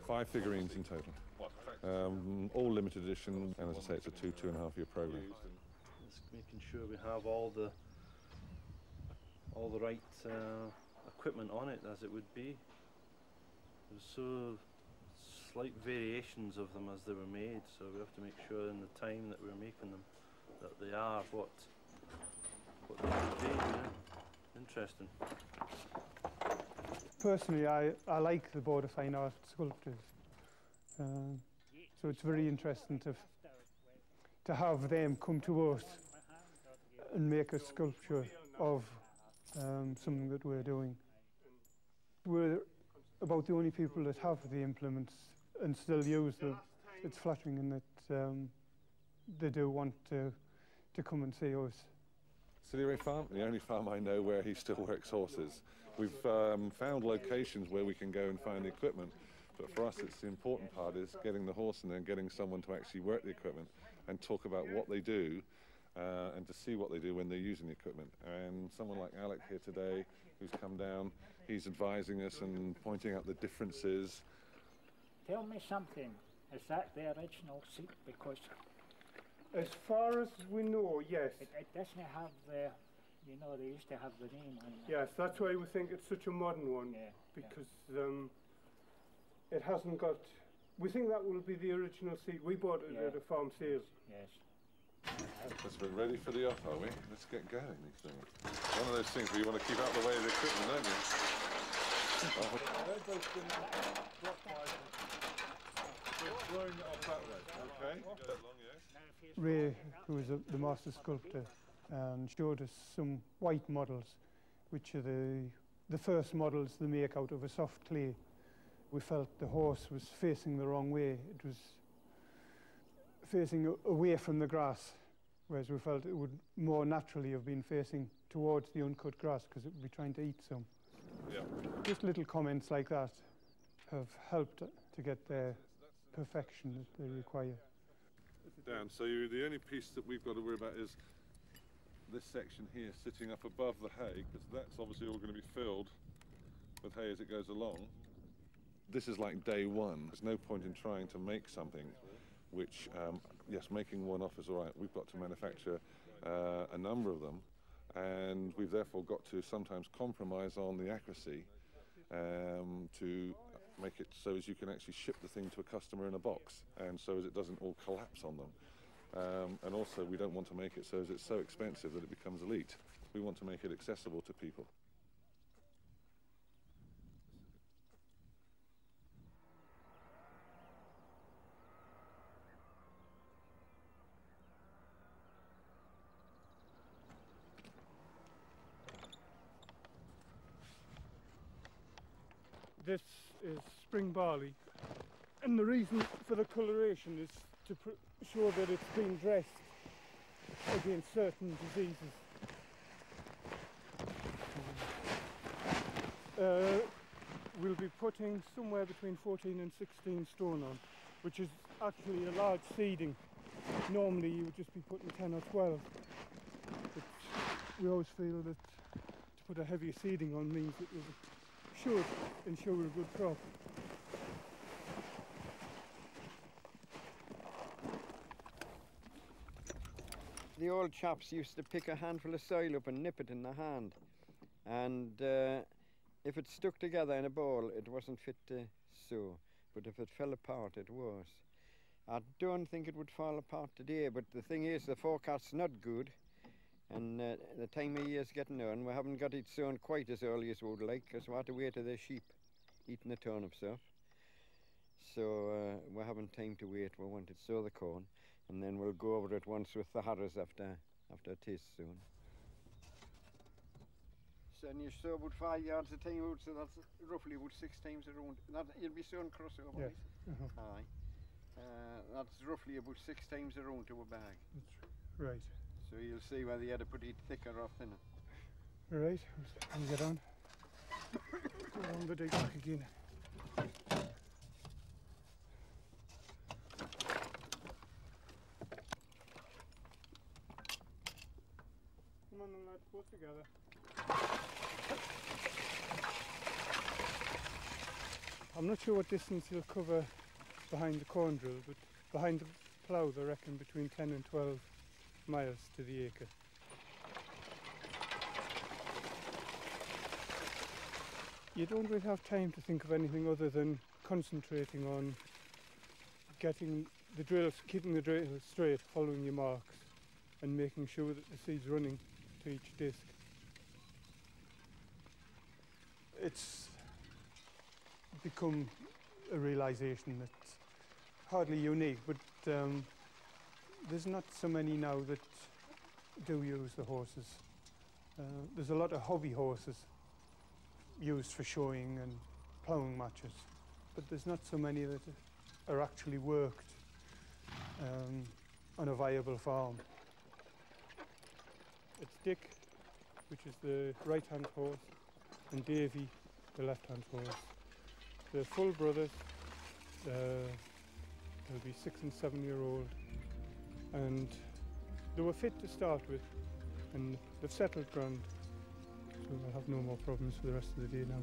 5 figurines in total, all limited edition, and as I say, it's a 2.5 year program. It's making sure we have all the right equipment on it as it would be. There's so slight variations of them as they were made, so we have to make sure in the time that we're making them that they are what they should be. Yeah. Interesting. Personally, I like the Board of Fine Art sculptors, so it's very interesting to have them come to us and make a sculpture of something that we're doing. We're about the only people that have the implements and still use them. It's flattering in that they do want to come and see us. Sillywrea farm, the only farm I know where he still works horses. We've found locations where we can go and find the equipment, but for us it's the important part is getting the horse in there and getting someone to actually work the equipment and talk about what they do and to see what they do when they're using the equipment. And someone like Alec here today who's come down, he's advising us and pointing out the differences. Tell me something, is that the original seat? Because as far as we know, yes. It doesn't have the, you know, they used to have the name on it. Yes, that's why we think it's such a modern one, because it hasn't got, we think that will be the original seat. We bought it at a farm sale. Yes. Let's be ready for the off, are we? Let's get going. One of those things where you want to keep out the way of the equipment, don't you? They've both been clockwise. We're throwing it off that way, okay? Ray, who was the master sculptor, showed us some white models, which are the first models they make out of a soft clay. We felt the horse was facing the wrong way. It was facing away from the grass, whereas we felt it would more naturally have been facing towards the uncut grass because it would be trying to eat some. Yeah. Just little comments like that have helped to get the perfection that they require. Down. So the only piece that we've got to worry about is this section here sitting up above the hay, because that's obviously all going to be filled with hay as it goes along. This is like day one. There's no point in trying to make something which, yes, making one off is all right. We've got to manufacture a number of them, and we've therefore got to sometimes compromise on the accuracy to make it so as you can actually ship the thing to a customer in a box, and so as it doesn't all collapse on them. And also we don't want to make it so as it's so expensive that it becomes elite. We want to make it accessible to people. This is spring barley, and the reason for the coloration is to show that it's been dressed against certain diseases. We'll be putting somewhere between 14 and 16 stone on, which is actually a large seeding. Normally you would just be putting 10 or 12, but we always feel that to put a heavier seeding on means it will should ensure a good crop. The old chaps used to pick a handful of soil up and nip it in the hand, and if it stuck together in a ball it wasn't fit to sew, but if it fell apart it was. I don't think it would fall apart today, but the thing is the forecast's not good, and the time of year's getting on. We haven't got it sown quite as early as we would like, because we have to wait till the sheep eating the turnips off. So we haven't time to wait. We want to sow the corn, and then we'll go over it once with the harrows after it is sown. So and you sow about 5 yards a time out, so that's roughly about 6 times around. That you'll be sown crossover. Yes. Aye. That's roughly about 6 times around to a bag. That's right. So you'll see whether you had to put it thicker or thinner. Right, we'll get on. Go on the dig back again. Come on then, lad. Both together. I'm not sure what distance you'll cover behind the corn drill, but behind the plough I reckon between 10 and 12 miles to the acre. You don't really have time to think of anything other than concentrating on getting the drills, keeping the drill straight, following your marks, and making sure that the seed's running to each disc. It's become a realisation that's hardly unique, but there's not so many now that do use the horses. There's a lot of hobby horses used for showing and ploughing matches, but there's not so many that are actually worked on a viable farm. It's Dick, which is the right-hand horse, and Davy, the left-hand horse. They're full brothers. They'll be 6 and 7 year old, and they were fit to start with, and they've settled grand, so we'll have no more problems for the rest of the day now.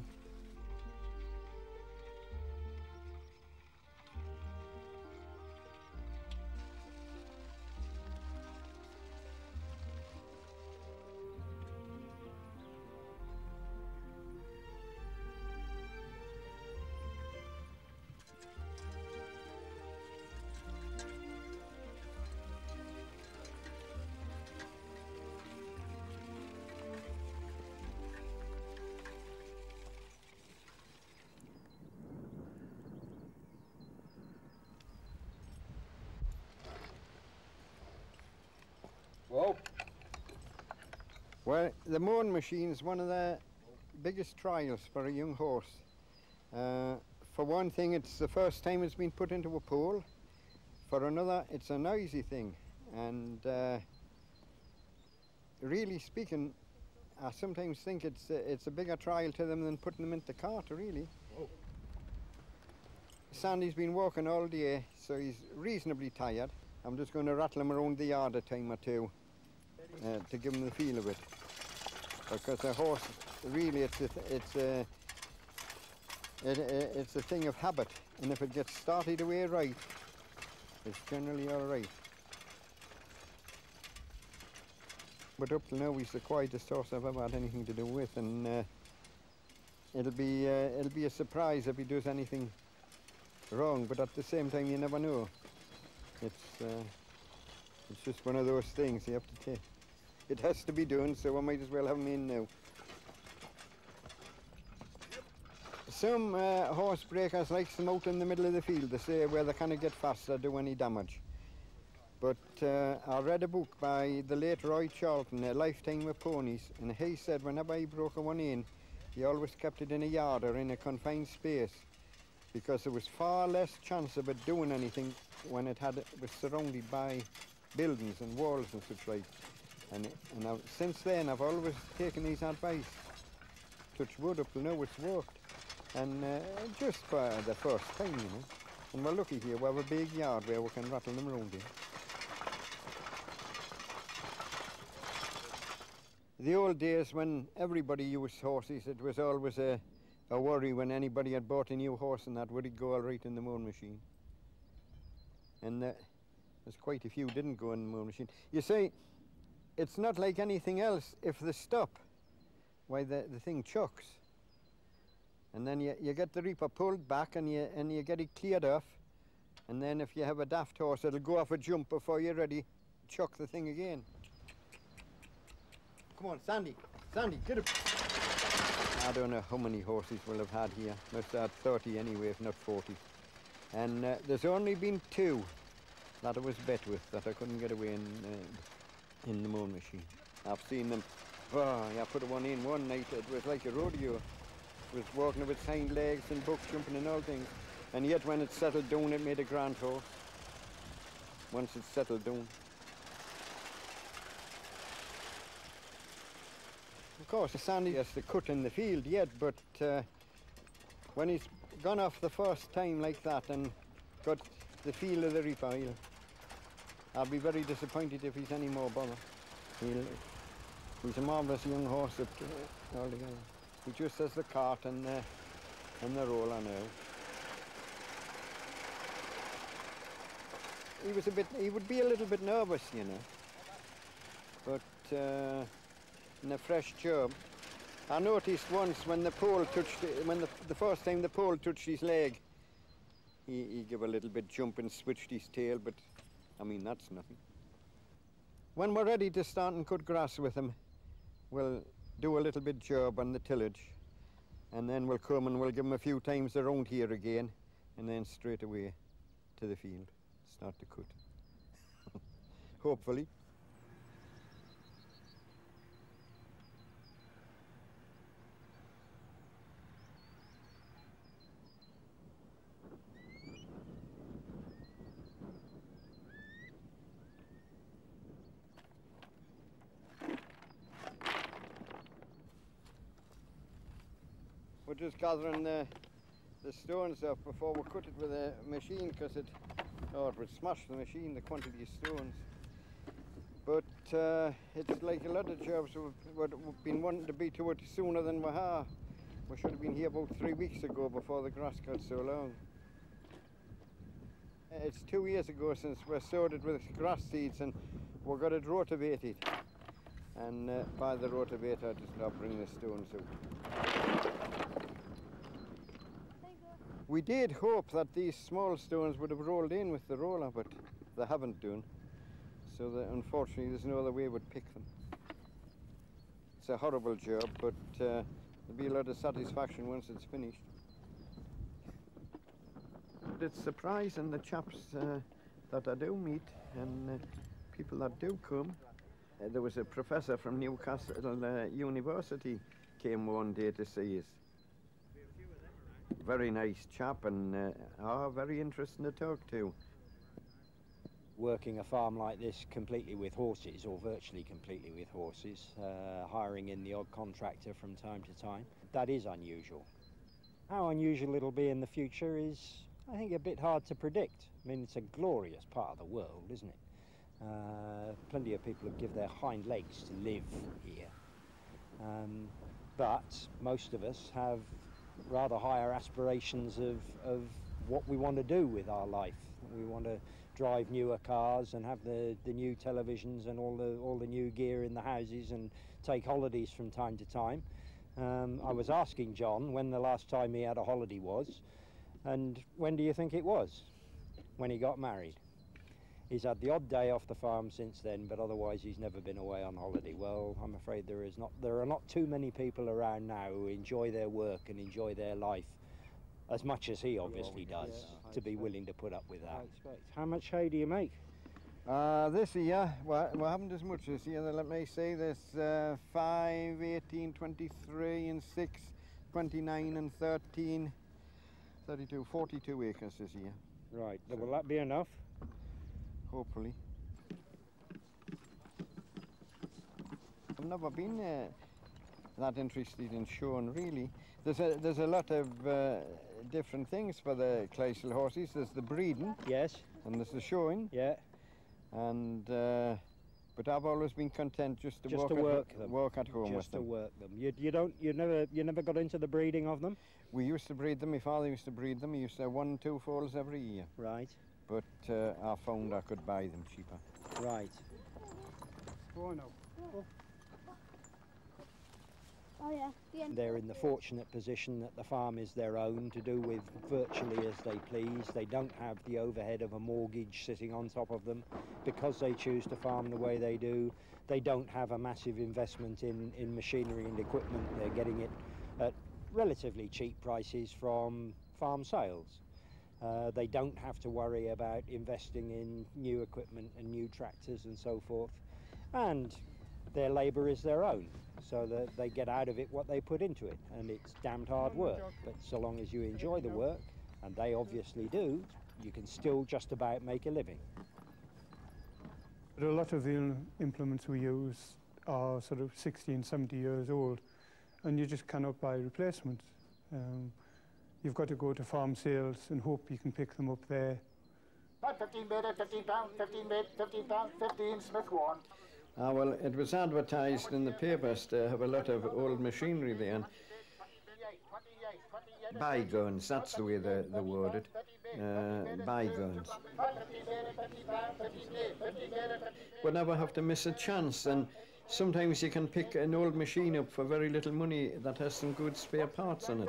Whoa. Well, the mowing machine is one of the biggest trials for a young horse. For one thing, it's the first time it's been put into a pool. For another, it's a noisy thing. And really speaking, I sometimes think it's a bigger trial to them than putting them into the cart, really. Oh. Sandy's been walking all day, so he's reasonably tired. I'm just going to rattle him around the yard a time or two to give him the feel of it. Because a horse, really, it's a thing of habit, and if it gets started away right, it's generally all right. But up till now, he's the quietest horse I've ever had anything to do with, and it'll be a surprise if he does anything wrong. But at the same time, you never know. It's just one of those things you have to take. It has to be done, so I might as well have him in now. Some horse breakers like them out in the middle of the field, they say, where they can't get fast or do any damage. But I read a book by the late Roy Charlton, A Lifetime of Ponies, and he said whenever he broke one in, he always kept it in a yard or in a confined space, because there was far less chance of it doing anything when it was surrounded by buildings and walls and such like. And since then, I've always taken his advice. Touch wood, up till now it's worked. And just for the first time, you know. And we're lucky here, we have a big yard where we can rattle them around in. The old days when everybody used horses, it was always a worry when anybody had bought a new horse and that, would it go all right in the mowing machine? And there's quite a few didn't go in the mowing machine. You see, it's not like anything else. If they stop, why the thing chucks. And then you get the reaper pulled back and you get it cleared off. And then if you have a daft horse, it'll go off a jump before you're ready, chuck the thing again. Come on, Sandy, get up. I don't know how many horses we'll have had here. Must have had 30 anyway, if not 40. And there's only been 2 that I was bet with, that I couldn't get away in the mowing machine. I've seen them, I put one in one night, it was like a rodeo. It was walking with its hind legs and buck jumping and all things. And yet when it settled down, it made a grand horse. Once it settled down. Of course, Sandy has to cut in the field yet, but when he's gone off the first time like that and got the feel of the reaper, I'll be very disappointed if he's any more bother. He's a marvellous young horse altogether. He just has the cart and the roller now. He would be a little bit nervous, you know. But in a fresh job, I noticed once when the pole touched, the first time the pole touched his leg, he gave a little bit jump and switched his tail, but I mean, that's nothing. When we're ready to start and cut grass with him, we'll do a little bit job on the tillage, and then we'll come and we'll give him a few times around here again, and then straight away to the field, start to cut. Hopefully. We're just gathering the stones up before we cut it with a machine, because it would smash the machine, the quantity of stones. But it's like a lot of jobs we've been wanting to be to it sooner than we are. We should have been here about 3 weeks ago before the grass got so long. It's 2 years ago since we sowed it with grass seeds, and we got it rotavated. And by the rotavator, I just now bring the stones out. We did hope that these small stones would have rolled in with the roller, but they haven't done. So unfortunately, there's no other way we'd pick them. It's a horrible job, but there'll be a lot of satisfaction once it's finished. But it's surprising the chaps that I do meet and people that do come. There was a professor from Newcastle University came one day to see us. Very nice chap and very interesting to talk to. Working a farm like this completely with horses, or virtually completely with horses, hiring in the odd contractor from time to time, that is unusual. How unusual it'll be in the future is, I think, a bit hard to predict. I mean, it's a glorious part of the world, isn't it? Plenty of people have given their hind legs to live here. But most of us have rather higher aspirations of what we want to do with our life. We want to drive newer cars and have the new televisions and all the new gear in the houses and take holidays from time to time. I was asking John when the last time he had a holiday was, and when do you think it was? When he got married. He's had the odd day off the farm since then, but otherwise he's never been away on holiday. Well, I'm afraid there are not too many people around now who enjoy their work and enjoy their life as much as he obviously does, to be willing to put up with that. How much hay do you make? This year, well, we haven't as much this year. Let me say there's 5, 18, 23 and 6, 29 and 13, 32, 42 acres this year. Right, so will that be enough? Hopefully. I've never been that interested in showing, really. There's a lot of different things for the Clydesdale horses. There's the breeding. Yes. And there's the showing. Yeah. And but I've always been content just to work at home with them. Just to work them. You never got into the breeding of them? We used to breed them. My father used to breed them. He used to have 1 and 2 foals every year. Right. But I found I could buy them cheaper. Right. Oh, no. Oh, yeah. They're in the fortunate position that the farm is their own to do with virtually as they please. They don't have the overhead of a mortgage sitting on top of them because they choose to farm the way they do. They don't have a massive investment in machinery and equipment. They're getting it at relatively cheap prices from farm sales. They don't have to worry about investing in new equipment and new tractors and so forth. And their labour is their own, so that they get out of it what they put into it, and it's damned hard work. But so long as you enjoy the work, and they obviously do, you can still just about make a living. But a lot of the implements we use are sort of 60 and 70 years old, and you just cannot buy replacements. You've got to go to farm sales and hope you can pick them up there. About 15 bid, 15 pound, 15 bid, 15 pound, 15, Smith 1. Ah, well, it was advertised in the papers to have a lot of old machinery there. And bygones, that's the way they word it. Bygones. We never have to miss a chance, and sometimes you can pick an old machine up for very little money that has some good spare parts on it.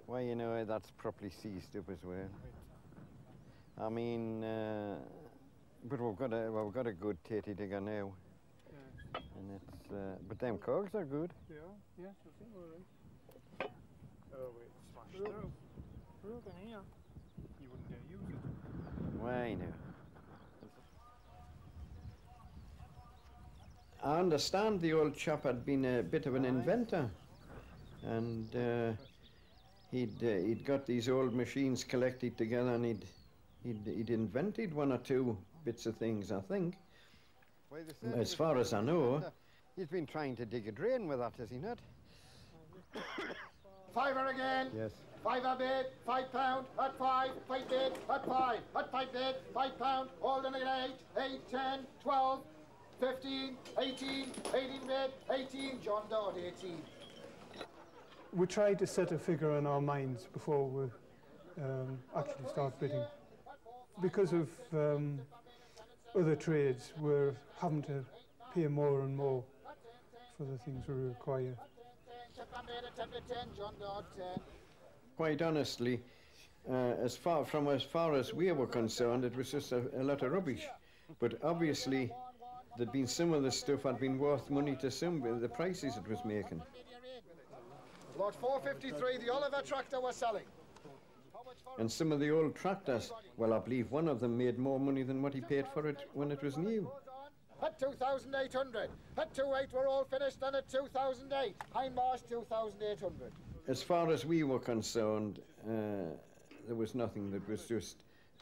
Well, you know, that's properly seized up as well. I mean, but we've got a good tatty digger now. Yeah. And it's, but them cogs are good. Yeah, yes, I think we're right. Oh, wait, smashed through. Look in here. You wouldn't dare use it. Why now? I understand the old chap had been a bit of an inventor, and he'd got these old machines collected together, and he'd invented one or two bits of things, I think. As far as I know. He's been trying to dig a drain with that, has he not? Fiver again. Yes. Fiver bid, £5, at 5, 5 bid, at 5, at 5 bid, £5, holding it 8, 10, 12, 15, 18, 18 bid, 18, John Dodd, 18. We tried to set a figure in our minds before we actually start bidding. Because of other trades, we're having to pay more and more for the things we require. Quite honestly, as far as we were concerned, it was just a lot of rubbish. But obviously, there'd been some of the stuff had been worth money to some with the prices it was making. Lot 453, the Oliver tractor we're selling. And some of the old tractors, well, I believe one of them made more money than what he paid for it when it was new. At 2,800. At 2,800 we're all finished, and at 2,008. Hindmarsh 2,800. As far as we were concerned, there was nothing. That was just,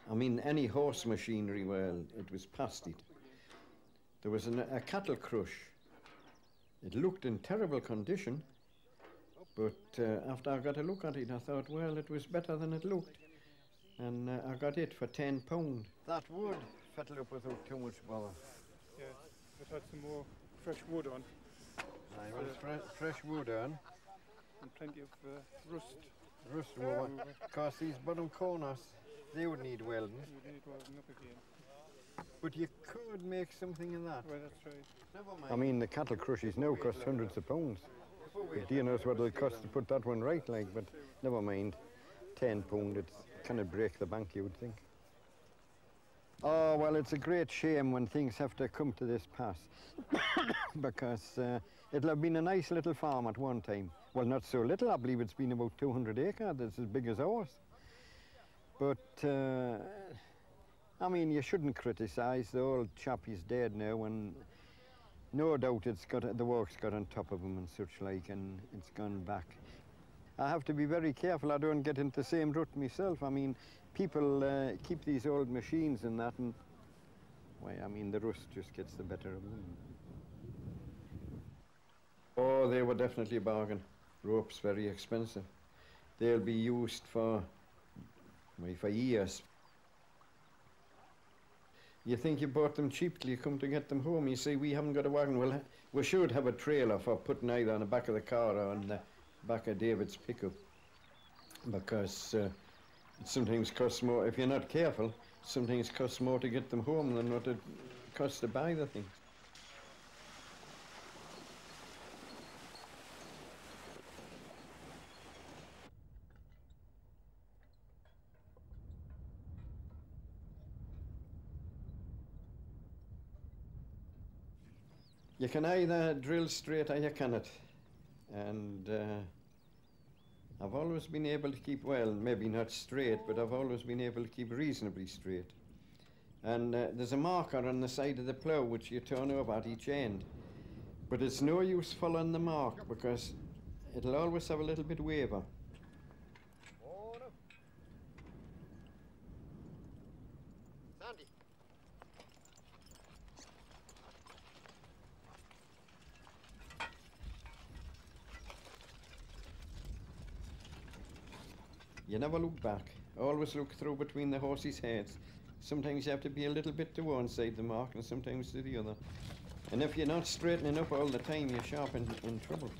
I mean, any horse machinery, well, it was past it. There was a cattle crush. It looked in terrible condition, but after I got a look at it, I thought, well, it was better than it looked. And I got it for £10. That would fettle up without too much bother. Yeah, it had some more fresh wood on. Aye, well, fresh wood on. And plenty of rust. Rust wood. Because these bottom corners, they would need welding. You would need welding up again. But you could make something in that. Well, that's right. Never mind. I mean, the cattle crushes now cost hundreds of pounds. Do you know what it'll cost to put that one right, like? But never mind, £10, it's kind of break the bank, you would think. Oh, well, it's a great shame when things have to come to this pass, because it'll have been a nice little farm at one time. Well, not so little, I believe it's been about 200 acres, that's as big as ours. But, I mean, you shouldn't criticise. The old chap is dead now, and no doubt the work's got on top of him and such like, and it's gone back. I have to be very careful I don't get into the same rut myself. I mean, people keep these old machines and that, and, well, I mean, the rust just gets the better of them. Oh, they were definitely a bargain. Rope's very expensive. They'll be used for years. You think you bought them cheap till you come to get them home. You see, we haven't got a wagon. Well, we should have a trailer for putting either on the back of the car or on the back of David's pickup, because it sometimes costs more, if you're not careful, sometimes costs more to get them home than what it costs to buy the things. You can either drill straight or you cannot. And I've always been able to keep, well, maybe not straight, but I've always been able to keep reasonably straight. And there's a marker on the side of the plough which you turn over at each end. But it's no use following the mark, because it'll always have a little bit waver. Sandy. You never look back. Always look through between the horses' heads. sometimes you have to be a little bit to one side of the mark and sometimes to the other. And if you're not straightening up all the time, you're sharp in trouble.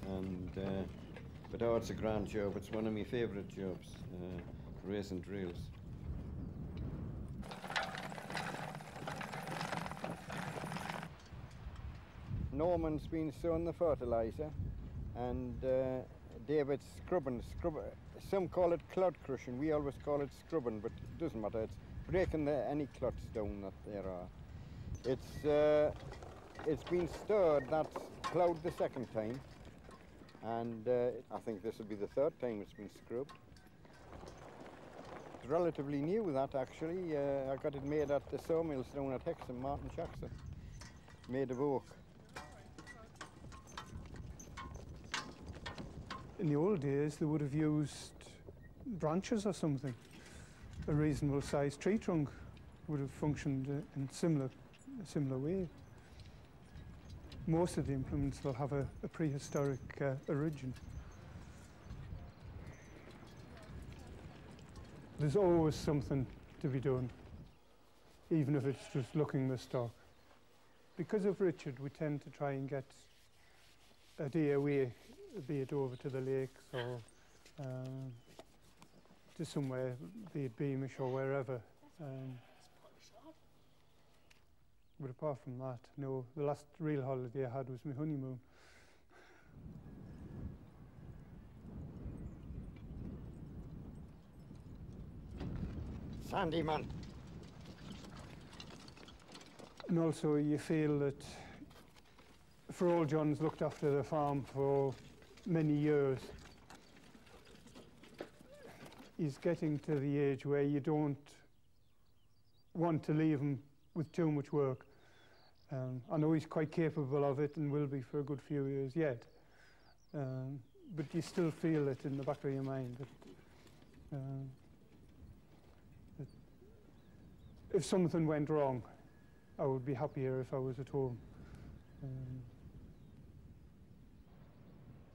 And, but oh, it's a grand job. It's one of my favourite jobs, raising drills. Norman's been sowing the fertiliser, and David's scrubbing. Some call it clod crushing, we always call it scrubbing, but it doesn't matter. It's breaking any clods down that there are. It's been stirred, that's ploughed the second time, and I think this will be the third time it's been scrubbed. It's relatively new, that actually. I got it made at the sawmills down at Hexham, Martin Jackson, made of oak. In the old days, they would have used branches or something. A reasonable sized tree trunk would have functioned in a similar way. Most of the implements will have a prehistoric origin. There's always something to be done, even if it's just looking the stock. Because of Richard, we tend to try and get a day away, be it over to the lakes or to somewhere, be it Beamish or wherever. But apart from that, no, the last real holiday I had was my honeymoon. Sandy man. And also you feel that for all John's looked after the farm for many years, he's getting to the age where you don't want to leave him with too much work. I know he's quite capable of it and will be for a good few years yet, but you still feel it in the back of your mind that if something went wrong, I would be happier if I was at home.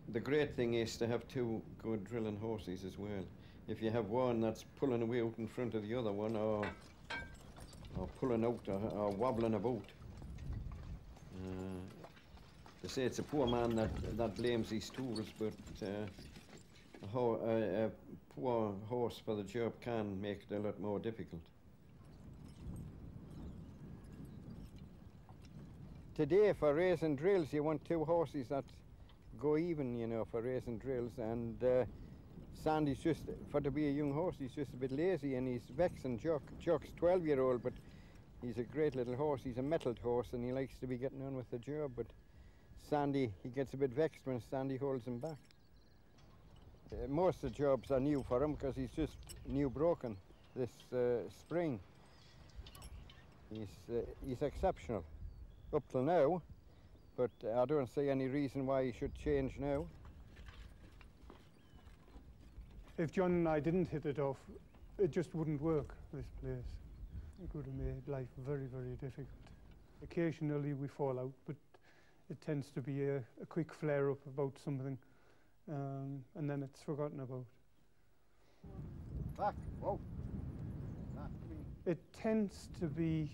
The great thing is to have two good drilling horses as well. If you have one that's pulling away out in front of the other one, or pulling out, or wobbling about, they say it's a poor man that blames his tools, but a poor horse for the job can make it a lot more difficult. Today, for raising drills, you want two horses that go even, you know, for raising drills. And Sandy's just, for to be a young horse, he's just a bit lazy, and he's vexing Jock. Jock's 12-year-old, but he's a great little horse. He's a mettled horse, and he likes to be getting on with the job. But Sandy, he gets a bit vexed when Sandy holds him back. Most of the jobs are new for him because he's just new broken this spring. He's exceptional up till now, but I don't see any reason why he should change now. If John and I didn't hit it off, it just wouldn't work, this place. It would have made life very, very difficult. Occasionally we fall out, but it tends to be a quick flare-up about something, and then it's forgotten about. Back, whoa. It tends to be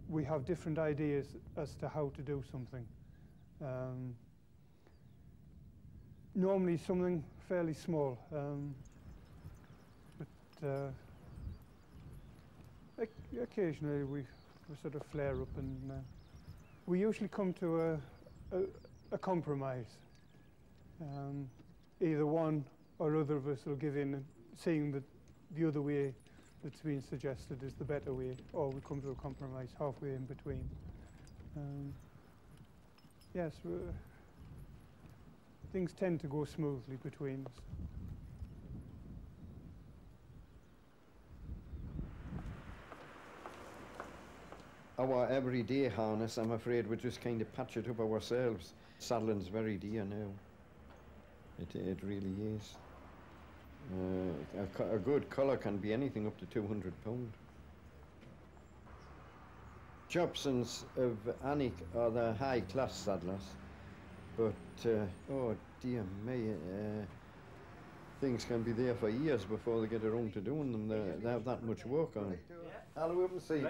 we have different ideas as to how to do something. Normally something fairly small, but occasionally we sort of flare up, and we usually come to a compromise. Either one or other of us will give in, seeing that the other way that's been suggested is the better way, or we come to a compromise halfway in between. Yes, things tend to go smoothly between us. Our everyday harness, I'm afraid we just kind of patch it up ourselves. Saddling's very dear now. It really is. A good colour can be anything up to £200. Jobsons of Annick are the high-class saddlers, but oh dear me, things can be there for years before they get around to doing them. They have that much work on it. I'll wait and see.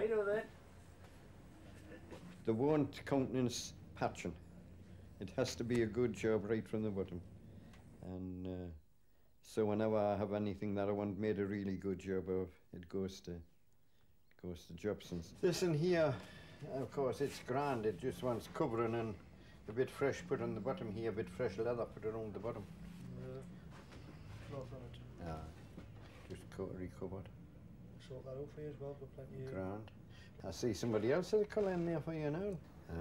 They won't countenance patching. It has to be a good job right from the bottom. And so whenever I have anything that I want made a really good job of, it goes to Jobson's. This in here, of course, it's grand. It just wants covering and a bit fresh put on the bottom here, a bit fresh leather put around the bottom. Cloth on it. Yeah, just recovered. Sort that out for you as well, but plenty of... Grand. I see somebody else has a colour in there for you now.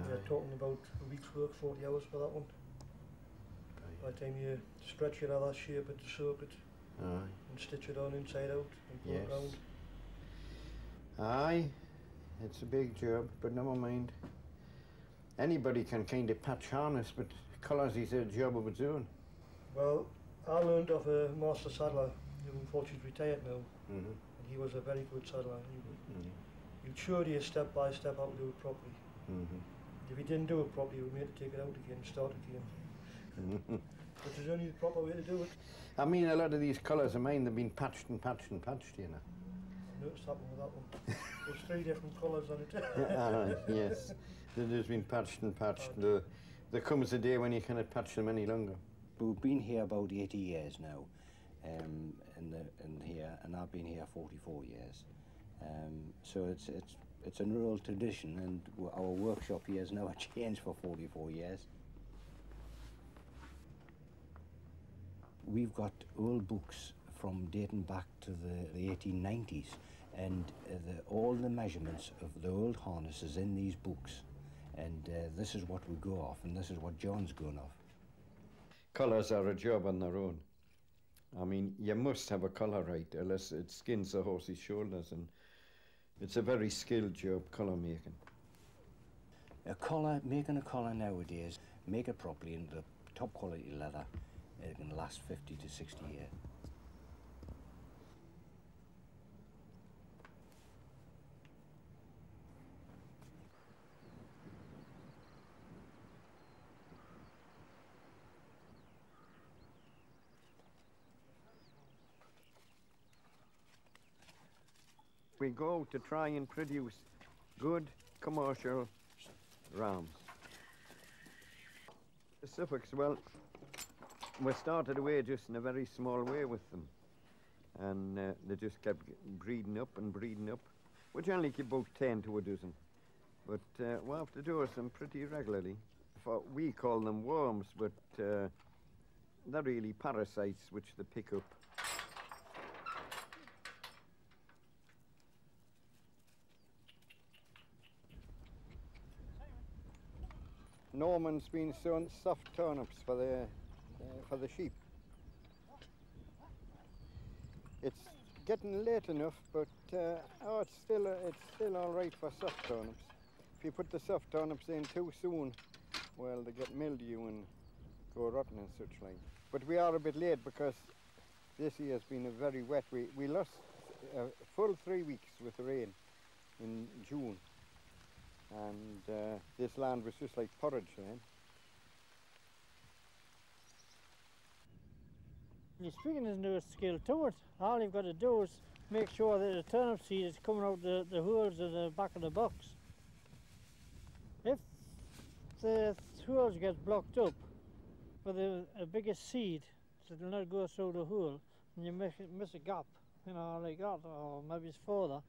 We're talking about a week's work, 40 hours for that one. By the time you stretch your other shape it, soak it, and stitch it on inside out and pull it round. Aye, it's a big job, but never mind. Anybody can kind of patch harness, but colours is a job of its own. Well, I learned off a master saddler who unfortunately retired now, and he was a very good saddler. He'd show you step by step how to do it properly. If he didn't do it properly, he would make you take it out again and start again. But there's only the proper way to do it. I mean, a lot of these colours of mine, they've been patched and patched and patched, you know. I noticed that one with that one. There's 3 different colours on it. Yes, they've been patched and patched. There comes a day when you cannot patch them any longer. We've been here about 80 years now, in here, and I've been here 44 years. So it's an oral tradition, and our workshop here has never changed for 44 years. We've got old books from dating back to the 1890s, and all the measurements of the old harnesses in these books, and this is what we go off, and this is what John's going off. Colours are a job on their own. I mean, you must have a colour right, unless it skins the horse's shoulders, and it's a very skilled job, colour making. Making a collar nowadays, make it properly in the top quality leather, it can last 50 to 60 years. We go to try and produce good commercial rams. The Suffolks, well, we started away just in a very small way with them, and they just kept breeding up, which only keep about 10 to a dozen. But we have to do them pretty regularly. We call them worms, but they're really parasites which they pick up. Norman's been sowing soft turnips for the sheep. It's getting late enough, but it's still all right for soft turnips. If you put the soft turnips in too soon, well, they get mildew and go rotten and such like. But we are a bit late because this year has been a very wet. We lost a full 3 weeks with the rain in June. And this land was just like porridge then. Your speaking is no skill to it. All you've got to do is make sure that the turnip seed is coming out the holes at the back of the box. If the holes get blocked up with a bigger seed, so it will not go through the hole, and you miss a gap, you know, like that, or maybe it's further,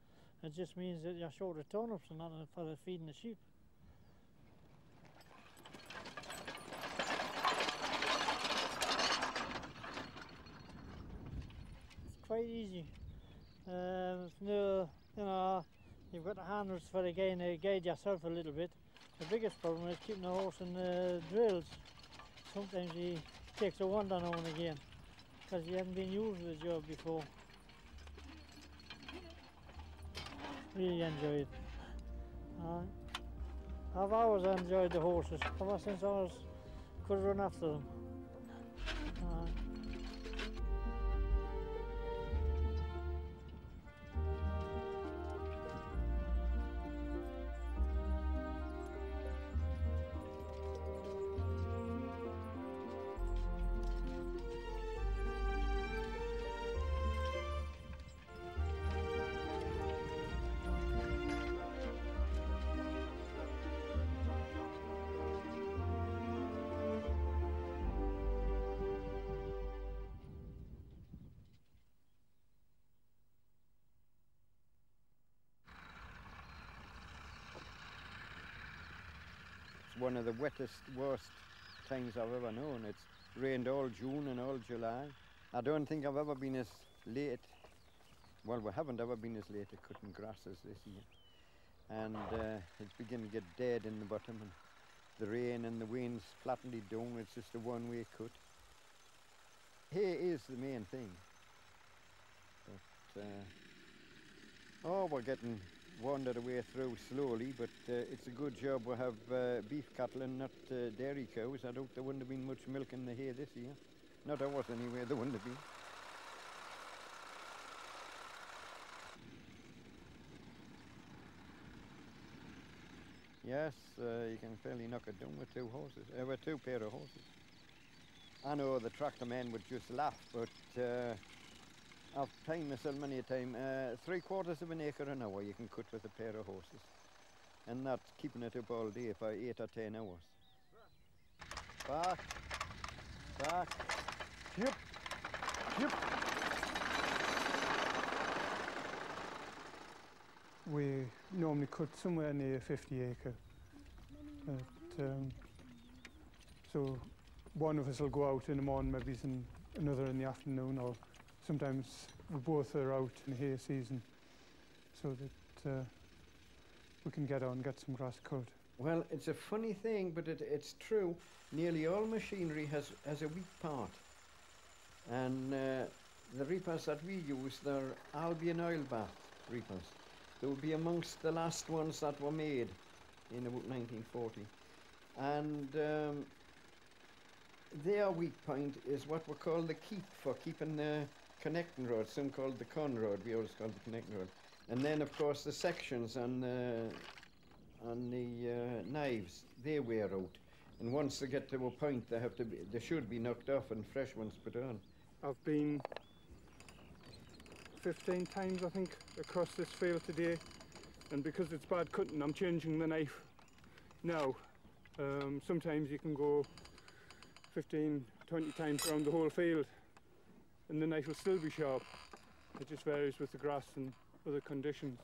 it just means that you're short of turnips and not for feeding the sheep. It's quite easy. No, you know, you've got the handles for the guide yourself a little bit. The biggest problem is keeping the horse in the drills. Sometimes he takes a wander now and again because he hasn't been used to the job before. Really enjoy it. I've always enjoyed the horses ever since I could run after them. one of the wettest, worst times I've ever known. It's rained all June and all July. I don't think I've ever been as late. Well, we haven't ever been as late at cutting grass as this year. And it's beginning to get dead in the bottom, and the rain and the wind's flattened it down. It's just a one-way cut. Hay is the main thing. But, oh, we're getting wandered away through slowly, but it's a good job we have beef cattle and not dairy cows. I doubt there wouldn't have been much milk in the hay this year. Not ours anyway, there wouldn't have been. Yes, you can fairly knock it down with with two pair of horses. I know the tractor men would just laugh, but I've timed myself many a time. 3/4 of an acre an hour you can cut with a pair of horses, and that's keeping it up all day for 8 or 10 hours. Back, back, yep, yep. We normally cut somewhere near 50 acre. So one of us will go out in the morning, maybe another in the afternoon, or sometimes we both are out in the hay season so that we can get some grass cut. Well, it's a funny thing, but it's true. Nearly all machinery has a weak part. And the reapers that we use, they're Albion oil bath reapers. They would be amongst the last ones that were made in about 1940. And their weak point is what we call the keep, for keeping the connecting rod, some call it the con rod, we always call it the connecting rod. And then of course the sections on the knives, they wear out. And once they get to a point, they should be knocked off and fresh ones put on. I've been 15 times, I think, across this field today, and because it's bad cutting, I'm changing the knife now. Sometimes you can go 15, 20 times around the whole field and the knife will still be sharp. It just varies with the grass and other conditions.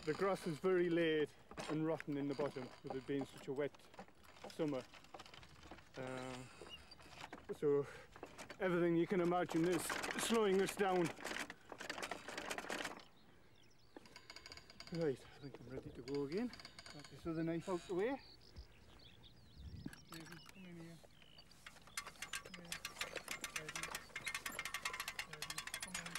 The grass is very laid and rotten in the bottom with it being such a wet summer. So everything you can imagine is slowing us down. Right, I think I'm ready to go again. Got this other knife out the way. Come in here. Come in. Ready. Come in.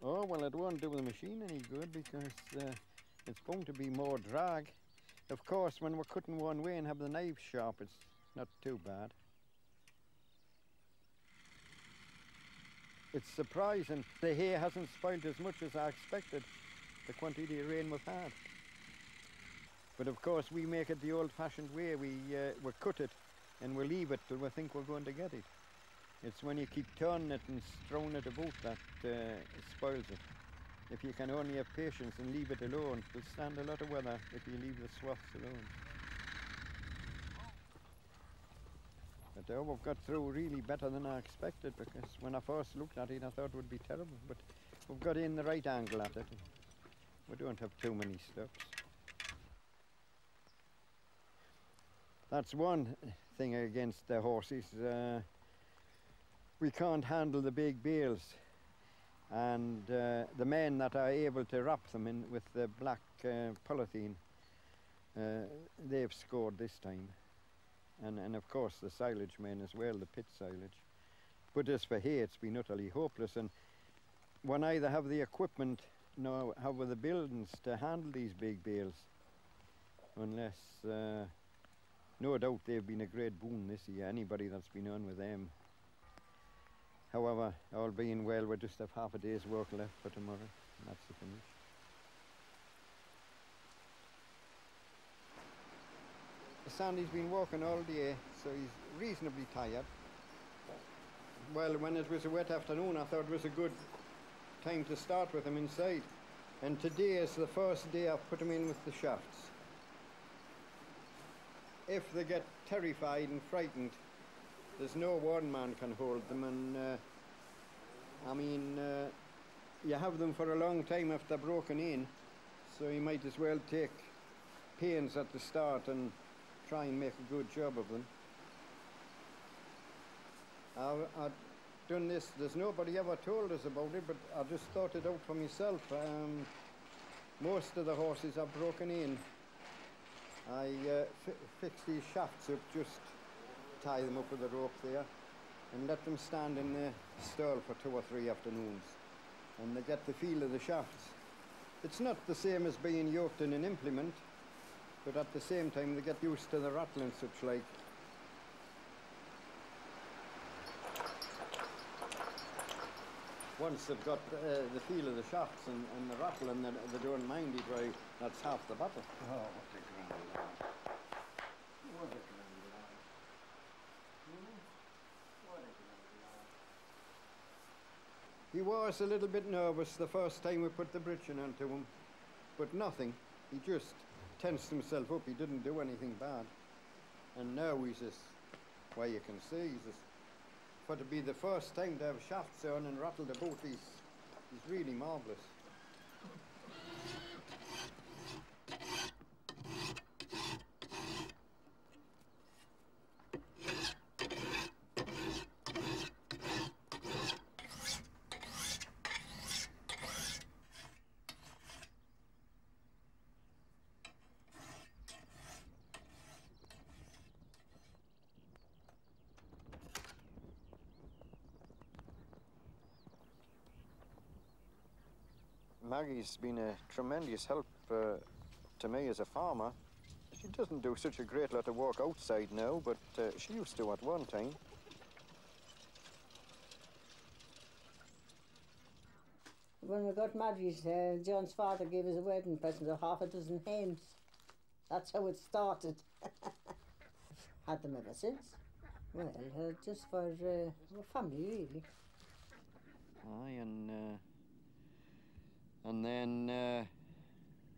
Oh, well, it won't do the machine any good because it's going to be more drag. Of course, when we're cutting one way and have the knife sharp, it's not too bad. It's surprising the hay hasn't spoiled as much as I expected, the quantity of rain we've had. But of course we make it the old-fashioned way. We cut it and we leave it till we think we're going to get it. It's when you keep turning it and throwing it about that it spoils it. If you can only have patience and leave it alone, it'll stand a lot of weather if you leave the swaths alone. But we've got through really better than I expected, because when I first looked at it I thought it would be terrible, but we've got in the right angle at it. We don't have too many stops. That's one thing against the horses. We can't handle the big bales, and the men that are able to wrap them in with the black polythene, they've scored this time. And of course the silage men as well, the pit silage. But as for hay, it's been utterly hopeless, and we neither have the equipment nor have we the buildings to handle these big bales, unless no doubt they've been a great boon this year, anybody that's been on with them. However, all being well, we just have half a day's work left for tomorrow, and that's the finish. Sandy's been walking all day, so he's reasonably tired. Well, when it was a wet afternoon, I thought it was a good time to start with him inside. And today is the first day I've put him in with the shafts. If they get terrified and frightened, there's no one man can hold them, and I mean, you have them for a long time after they're broken in, so you might as well take pains at the start and try and make a good job of them. I've done this, there's nobody ever told us about it, but I just thought it out for myself. Most of the horses are broken in. I fix these shafts up, just tie them up with a rope there and let them stand in the stall for 2 or 3 afternoons, and they get the feel of the shafts. It's not the same as being yoked in an implement, but at the same time they get used to the rattle and such like. Once they've got the feel of the shafts and the rattle, and they don't mind it, right, that's half the battle. Oh, what a grand lad. What a grand lad. What a grand lad. He was a little bit nervous the first time we put the breeching onto him, but nothing. He just tensed himself up. He didn't do anything bad. And now he's as, well, you can see, he's as, for to be the first time to have shafts on and rattled about, he's really marvellous. Maggie's been a tremendous help to me as a farmer. She doesn't do such a great lot of work outside now, but she used to at one time. When we got married, John's father gave us a wedding present of 6 hens. That's how it started. Had them ever since. Well, just for family, really. Aye, and then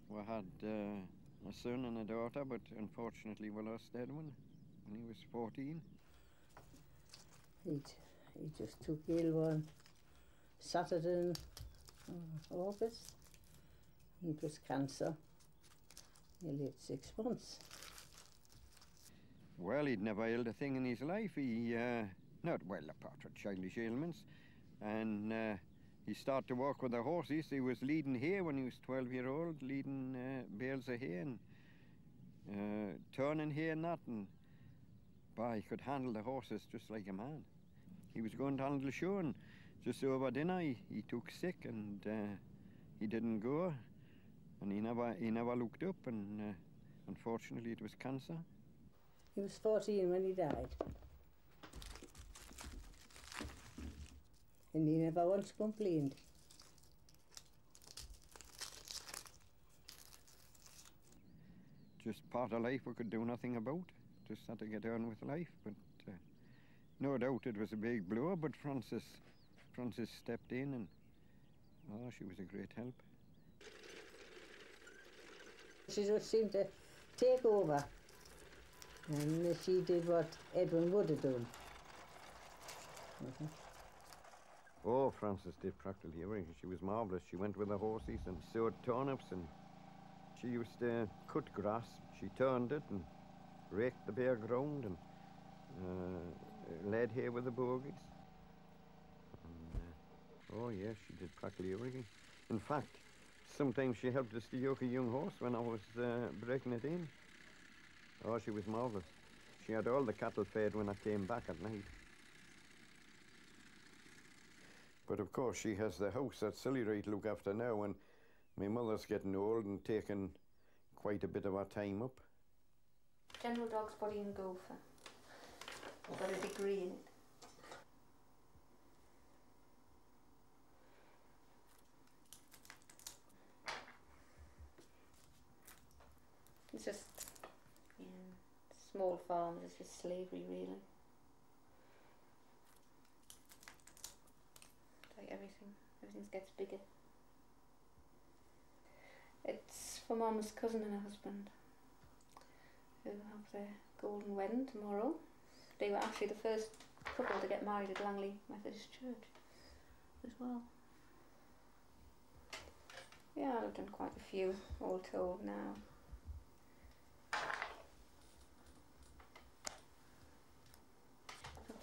we had a son and a daughter, but unfortunately we lost Edwin when he was 14. He just took ill one Saturday in August. It was cancer. He lived 6 months. Well, he'd never held a thing in his life. He, not well apart from childish ailments, and he started to work with the horses. He was leading hay when he was 12-year-old, leading bales of hay and turning hay and that, and boy, he could handle the horses just like a man. He was going to handle the show, and just over dinner he took sick, and he didn't go, and he never looked up, and unfortunately it was cancer. He was 14 when he died. And he never once complained. Just part of life we could do nothing about. Just had to get on with life. But no doubt it was a big blow, but Frances stepped in, and oh, she was a great help. She just seemed to take over, and she did what Edwin would have done. Oh, Frances did practically everything. She was marvellous. She went with the horses and sowed turnips, and she used to cut grass. She turned it and raked the bare ground and laid hay with the bogies. And, oh, yes, she did practically everything. In fact, sometimes she helped us to yoke a young horse when I was breaking it in. Oh, she was marvellous. She had all the cattle fed when I came back at night. But of course she has the house at Sillywrea to look after now, and my mother's getting old and taking quite a bit of her time up. General Dog's Body and Gopher. I've got a degree in it. It's just, yeah, small farms, it's just slavery really. Like everything gets bigger. It's for Mama's cousin and her husband, who have their golden wedding tomorrow. They were actually the first couple to get married at Langley Methodist Church as well. Yeah, I've done quite a few all told now. I'll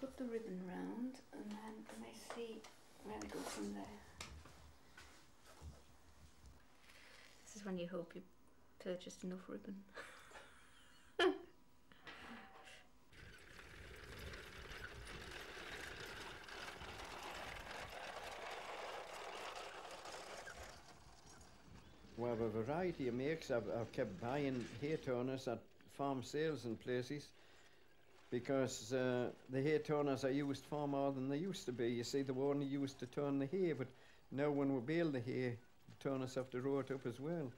put the ribbon round and then I see where they go from there. This is when you hope you purchased enough ribbon. We have a variety of makes. I've kept buying hay turners at farm sales and places because the hay turners are used far more than they used to be. You see, they were only used to turn the hay, but now when we bale the hay, the turners have to row it up as well.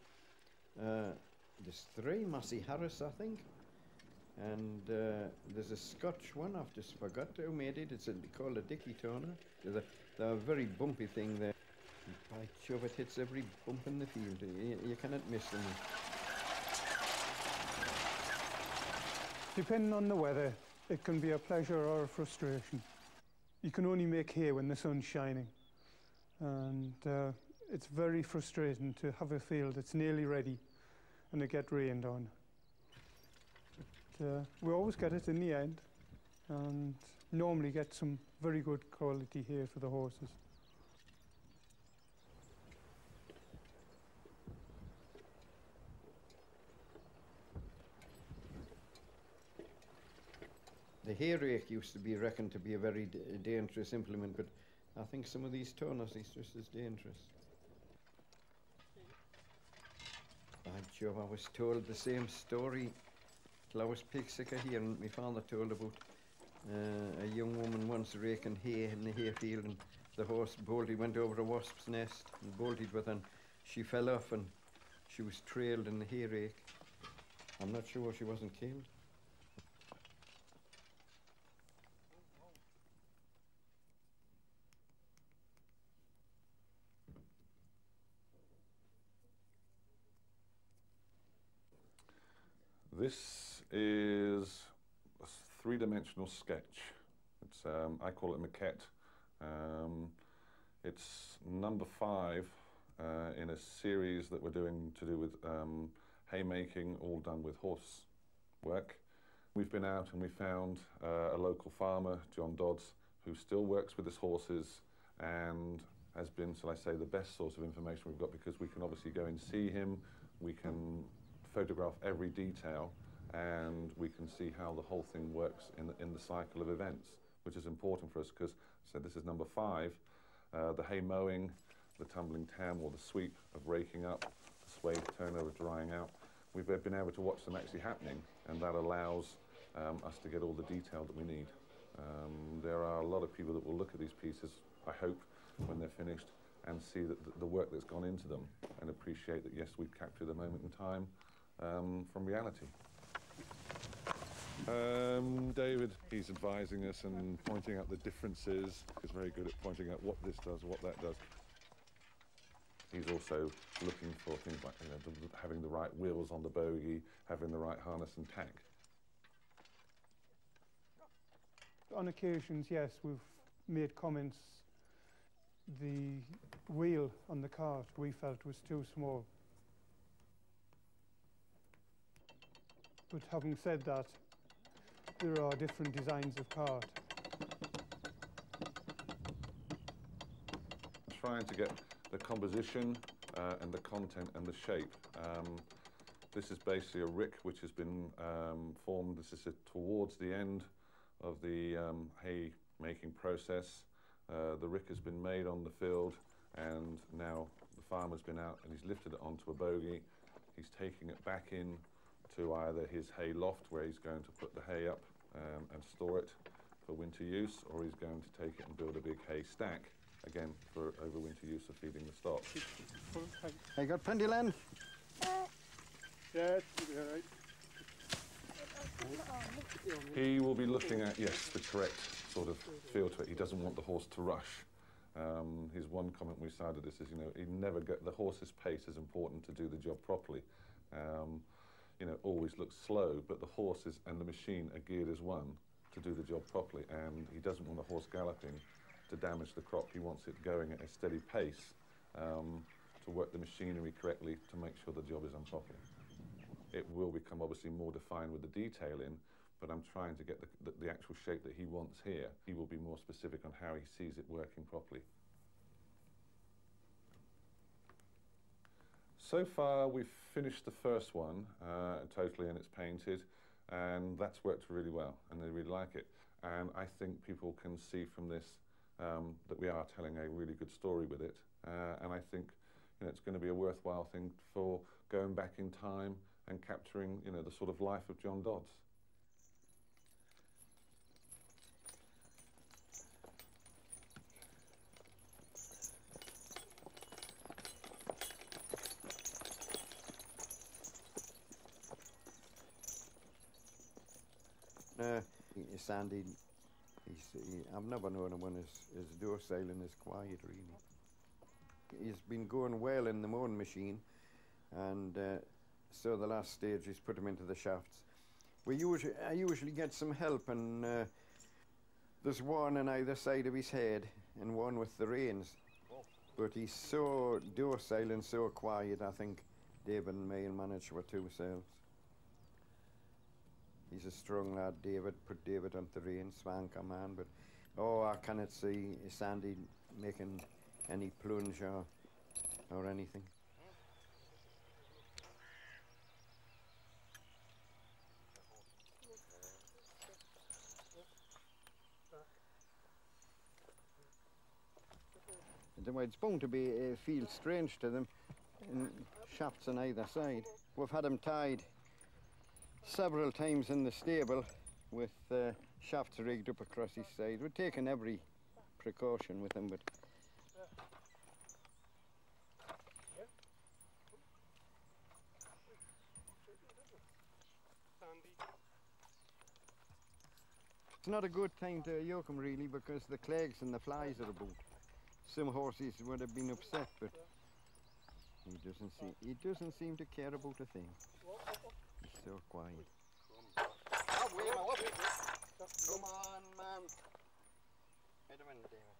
There's 3, Massey Harris, I think, and there's a Scotch one. I've just forgot who made it. It's called a Dicky turner. They're a very bumpy thing there. By Jove, it hits every bump in the field. You cannot miss them. Depending on the weather, it can be a pleasure or a frustration. You can only make hay when the sun's shining. And it's very frustrating to have a field that's nearly ready and it get rained on. But, we always get it in the end and normally get some very good quality hay for the horses. The hay rake used to be reckoned to be a very dangerous implement, but I think some of these turners is just as dangerous. By Jove, I was told the same story till I was pig sick of hearing. My father told about a young woman once raking hay in the hayfield, and the horse bolted, went over a wasp's nest and bolted with her, and she fell off and she was trailed in the hay rake. I'm not sure she wasn't killed. This is a 3-dimensional sketch. It's I call it maquette. It's number 5 in a series that we're doing to do with haymaking, all done with horse work. We've been out and we found a local farmer, John Dodds, who still works with his horses and has been, shall I say, the best source of information we've got, because we can obviously go and see him, we can photograph every detail, and we can see how the whole thing works in the cycle of events, which is important for us because, so this is number 5, the hay mowing, the tumbling tam or the sweep of raking up, the swathe turnover drying out. We've been able to watch them actually happening, and that allows us to get all the detail that we need. There are a lot of people that will look at these pieces, I hope, when they're finished, and see that the work that's gone into them, and appreciate that, yes, we've captured the moment in time from reality. David, he's advising us and pointing out the differences. He's very good at pointing out what this does, what that does. He's also looking for things like, you know, having the right wheels on the bogey, having the right harness and tack. On occasions, yes, we've made comments. The wheel on the cart we felt was too small. But having said that, there are different designs of cart. Trying to get the composition and the content and the shape. This is basically a rick which has been formed. This is towards the end of the hay making process. The rick has been made on the field, and now the farmer's been out and he's lifted it onto a bogey. He's taking it back in to either his hay loft, where he's going to put the hay up and store it for winter use, or he's going to take it and build a big hay stack, again for overwinter use of feeding the stock. I got plenty of land. Yeah, it'll be all right. He will be looking at, yes, the correct sort of feel to it. He doesn't want the horse to rush. His one comment we started this is, you know, he never get the horse's pace is important to do the job properly. You know, always looks slow, but the horses and the machine are geared as one to do the job properly, and he doesn't want the horse galloping to damage the crop. He wants it going at a steady pace to to work the machinery correctly to make sure the job is done properly. It will become obviously more defined with the detail in, but I'm trying to get the actual shape that he wants here. He will be more specific on how he sees it working properly. So far we've finished the first one totally, and it's painted, and that's worked really well and they really like it. And I think people can see from this that we are telling a really good story with it, and I think it's going to be a worthwhile thing for going back in time and capturing the sort of life of John Dodds. Sandy, I've never known him when his docile and his quiet, really. He's been going well in the mowing machine, and so the last stage he's put him into the shafts. I usually get some help, and there's one on either side of his head and one with the reins. But he's so docile and so quiet, I think David and me will manage for two selves. He's a strong lad, David. Put David on the reins, swanker man, but I cannot see Sandy making any plunge or anything. It's bound to feel strange to them in shafts on either side. We've had them tied several times in the stable with shafts rigged up across his side. We've taken every precaution with him, but it's not a good time to yoke him really, because the clags and the flies are about. Some horses would have been upset, but he doesn't seem to care about a thing. He's so quiet. Come on, man. Wait a minute, David.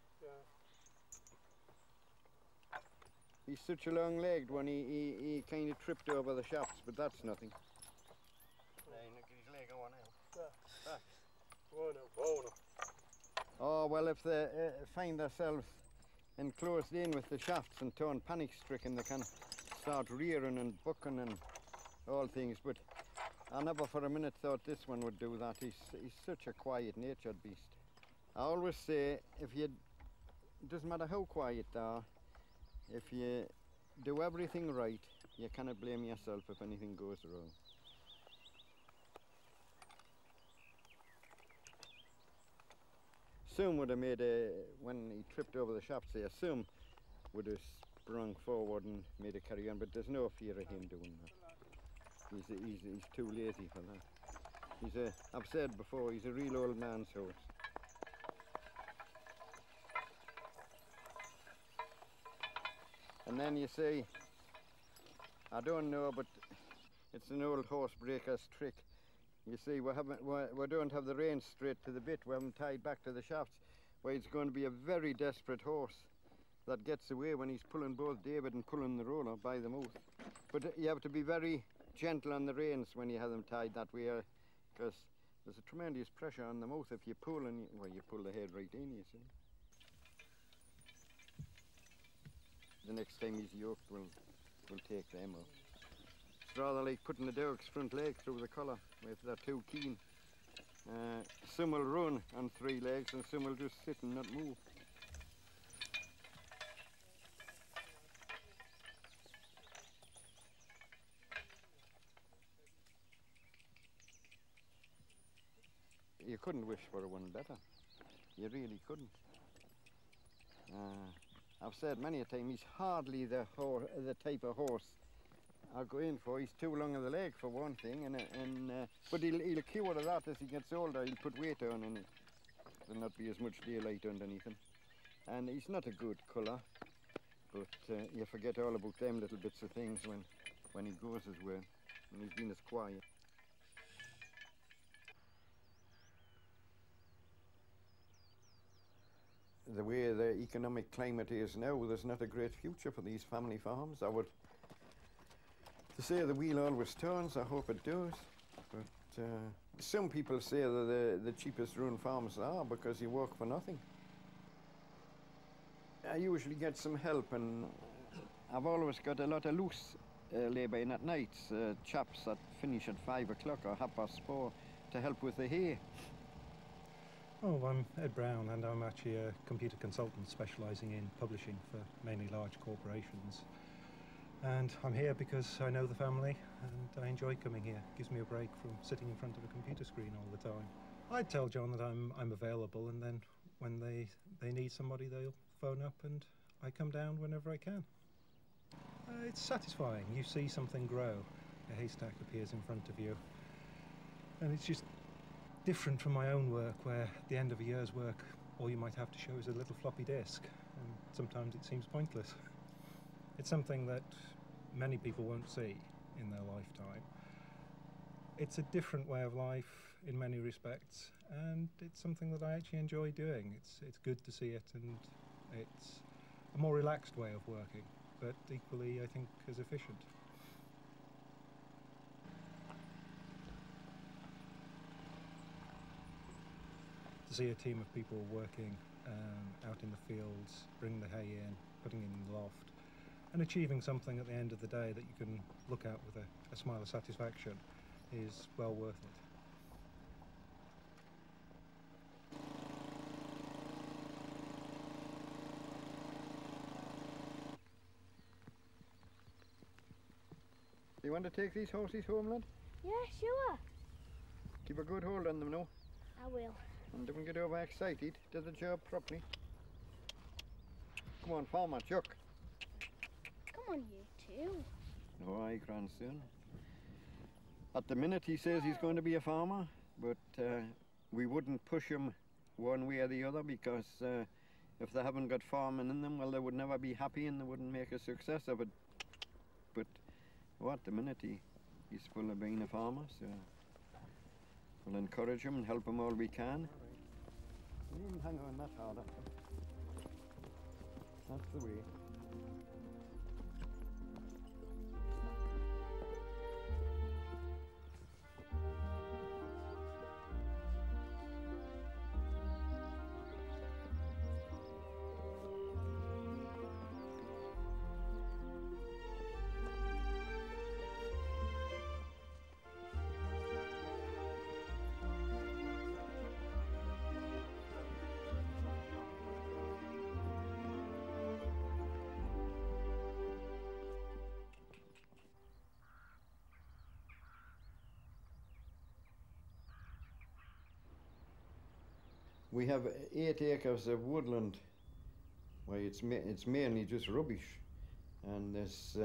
He's such a long-legged one, he kind of tripped over the shafts, but that's nothing. Look at his leg going out. Oh, well, if they find themselves enclosed in with the shafts and turn panic-stricken, they can start rearing and bucking and all things, but I never for a minute thought this one would do that. He's such a quiet-natured beast. I always say, it doesn't matter how quiet they are, if you do everything right, you cannot blame yourself if anything goes wrong. Some would have made when he tripped over the shafts there, some would have sprung forward and made a carry on, but there's no fear of him doing that. He's too lazy for that. I've said before, he's a real old man's horse. And then you see, I don't know, but it's an old horse breaker's trick. You see, we don't have the reins straight to the bit. We haven't tied back to the shafts. Well, it's going to be a very desperate horse that gets away when he's pulling both David and pulling the roller by the mouth. But you have to be very gentle on the reins when you have them tied that way, because there's a tremendous pressure on the mouth if you pull, and you pull the head right in, you see. The next time he's yoked, we'll take them off. It's rather like putting a dog's front leg through the collar if they're too keen. Some will run on 3 legs and some will just sit and not move. You couldn't wish for one better. You really couldn't. I've said many a time, he's hardly the type of horse I'll go in for. He's too long of the leg for one thing, but he'll cure of that as he gets older. He'll put weight on and there'll not be as much daylight underneath him. And he's not a good colour, but you forget all about them little bits of things when he goes his way, and he's been as quiet. the way the economic climate is now, there's not a great future for these family farms. I would to say the wheel always turns. I hope it does. But some people say that the cheapest run farms are because you work for nothing. I usually get some help, and I've always got a lot of loose labour in at nights, chaps that finish at 5 o'clock or 4:30 to help with the hay. Oh, I'm Ed Brown, and I'm actually a computer consultant specialising in publishing for mainly large corporations. And I'm here because I know the family and I enjoy coming here. It gives me a break from sitting in front of a computer screen all the time. I tell John that I'm available, and then when they need somebody, they'll phone up and I come down whenever I can. It's satisfying. You see something grow. A haystack appears in front of you. And it's just different from my own work, where at the end of a year's work, all you might have to show is a little floppy disk, and sometimes it seems pointless. It's something that many people won't see in their lifetime. It's a different way of life in many respects, and it's something that I actually enjoy doing. It's good to see it, and it's a more relaxed way of working, but equally, I think, as efficient. To see a team of people working out in the fields, bringing the hay in, putting it in the loft, and achieving something at the end of the day that you can look at with a smile of satisfaction is well worth it. You want to take these horses home, lad? Yeah, sure. Keep a good hold on them now. I will. And don't get overexcited. Do the job properly. Come on, Farmer, Chuck. Come on, you two. Oh, aye, grandson. At the minute he says he's going to be a farmer, but we wouldn't push him one way or the other, because if they haven't got farming in them, well, they would never be happy and they wouldn't make a success of it. But well, at the minute he's full of being a farmer, so we'll encourage him and help him all we can. You can hang on that harder. That's the way. We have 8 acres of woodland where it's mainly just rubbish, and there's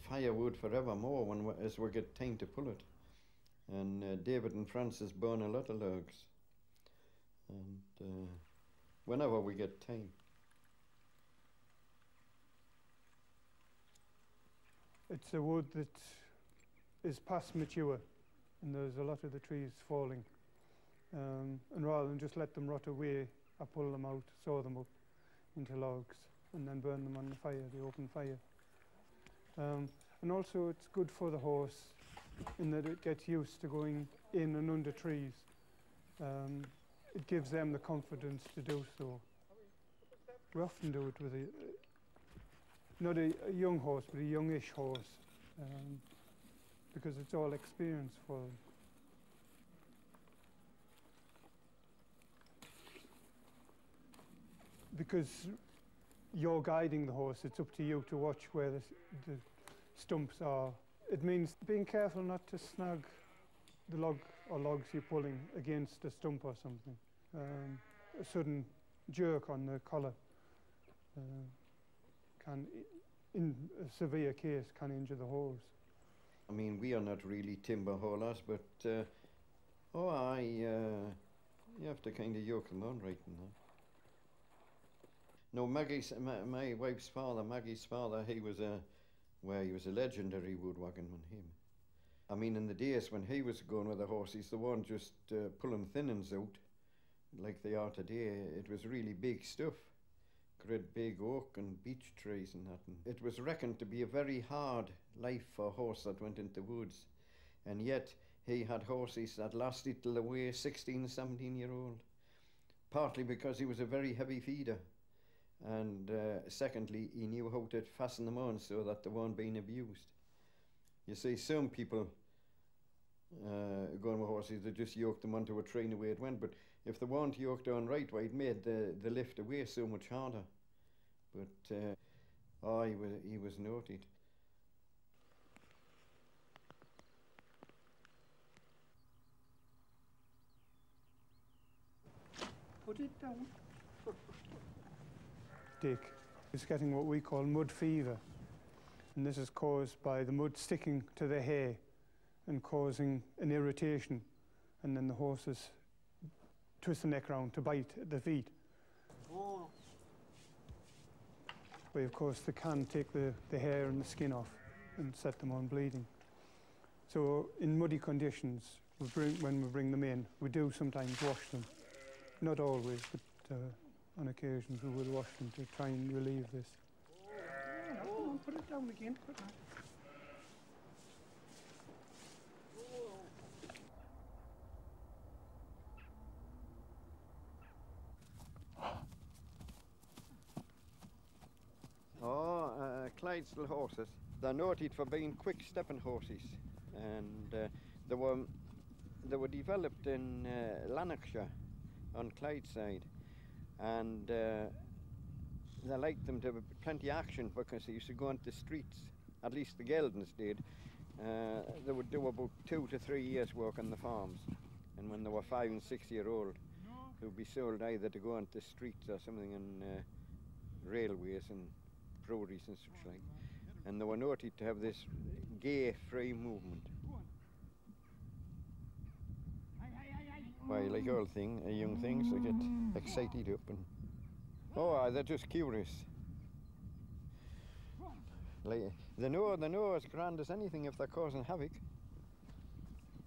firewood forevermore as we get time to pull it. And David and Francis burn a lot of logs, and whenever we get time. It's a wood that is past mature, and there's a lot of the trees falling. And rather than just let them rot away, I pull them out, saw them up into logs, and then burn them on the fire, the open fire. And also it's good for the horse in that it gets used to going in and under trees. It gives them the confidence to do so. We often do it with not a young horse, but a youngish horse, because it's all experience for them. Because you're guiding the horse, it's up to you to watch where the stumps are. It means being careful not to snag the log or logs you're pulling against a stump or something. A sudden jerk on the collar can, in a severe case, can injure the horse. I mean, we are not really timber haulers, but you have to kind of yoke them on right now. No, my wife's father, Maggie's father, he was a legendary woodwaggonman, him. I mean, in the days when he was going with the horses, they weren't just pulling thinnings out like they are today. It was really big stuff. great big oak and beech trees and that. And it was reckoned to be a very hard life for a horse that went into woods. And yet he had horses that lasted till they were 16, 17-year-old. Partly because he was a very heavy feeder. And secondly, he knew how to fasten them on so that they weren't being abused. You see, some people going with horses, they just yoked them onto a tree and away it went. But if they weren't yoked on right, well, it made the lift away so much harder. But he was noted. Put it down. Dick is getting what we call mud fever, and this is caused by the mud sticking to the hair and causing an irritation, and then the horses twist the neck round to bite at the feet. Oh. But of course they can take the hair and the skin off and set them on bleeding. So in muddy conditions, when we bring them in, we do sometimes wash them. Not always, but on occasions we will wash them to try and relieve this. Oh, put it down again. Put it. Clydesdale horses, they're noted for being quick-stepping horses, and they were developed in Lanarkshire on Clyde side, and they liked them to have plenty of action because they used to go into the streets, at least the Geldens did. They would do about 2 to 3 years work on the farms, and when they were 5 and 6 year old, they would be sold either to go into the streets or something on railways and breweries and such like, and they were noted to have this gay, free movement. Why, like all young things, they get excited up and they're just curious. Like, they know as grand as anything if they're causing havoc.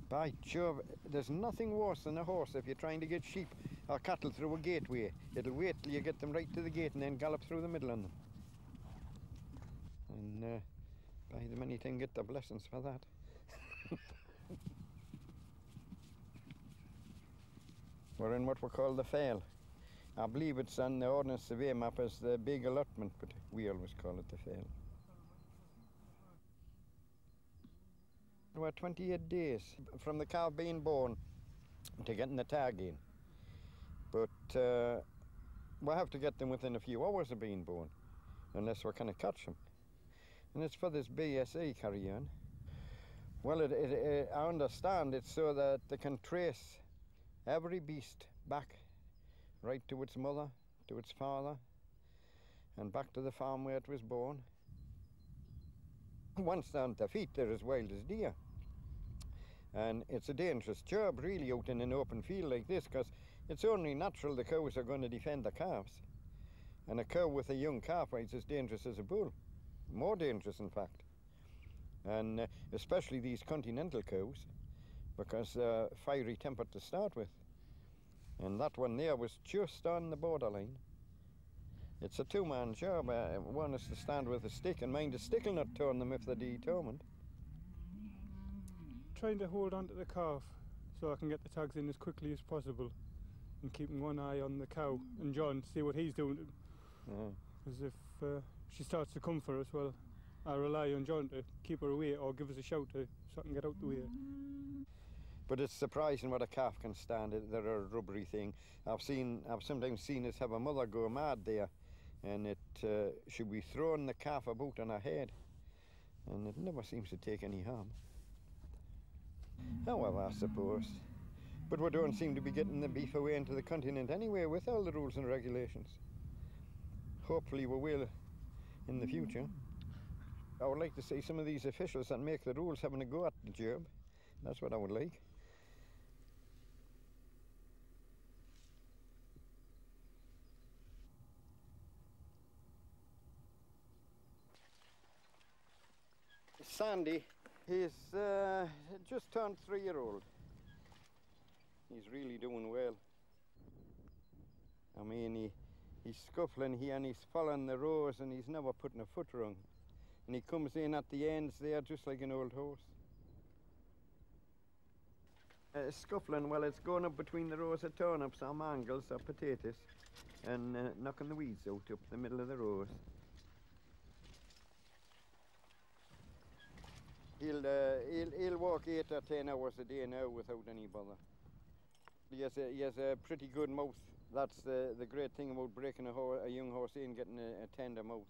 By Jove, there's nothing worse than a horse if you're trying to get sheep or cattle through a gateway. It'll wait till you get them right to the gate and then gallop through the middle on them. And by the many things get their blessings for that. We're in what we call the Fale. I believe it's on the Ordnance Survey map as the big allotment, but we always call it the Fale. We're 28 days from the calf being born to getting the tag in. But we have to get them within a few hours of being born, unless we're going to catch them. And it's for this BSE carry-on. Well, I understand it's so that they can trace every beast back right to its mother, to its father, and back to the farm where it was born. Once they're on their feet, they're as wild as deer. And it's a dangerous job, really, out in an open field like this, because it's only natural the cows are going to defend the calves. And a cow with a young calf is as dangerous as a bull. More dangerous, in fact. And especially these continental cows, because they're fiery tempered to start with. And that one there was just on the borderline. It's a two-man job. One is to stand with a stick, and mind the stick will not turn them if they're determined. Trying to hold on to the calf so I can get the tags in as quickly as possible, and keeping one eye on the cow and John, see what he's doing. Because if she starts to come for us, well, I rely on John to keep her away or give us a shout so I can get out the way. But it's surprising what a calf can stand. They're a rubbery thing. I've sometimes seen us have a mother go mad there, and she'll be throwing the calf about on her head, and it never seems to take any harm. However, I suppose. But we don't seem to be getting the beef away into the continent anyway with all the rules and regulations. Hopefully we will in the future. I would like to see some of these officials that make the rules having a go at the job. That's what I would like. Sandy, he's just turned 3-year-old. He's really doing well. I mean, He's scuffling here and he's following the rows and he's never putting a foot wrong. And he comes in at the ends there just like an old horse. Scuffling, well, it's going up between the rows of turnips or mangels or potatoes and knocking the weeds out up the middle of the rows. He'll walk 8 or 10 hours a day now without any bother. He has a pretty good mouth. That's the great thing about breaking a young horse in, getting a tender mouth.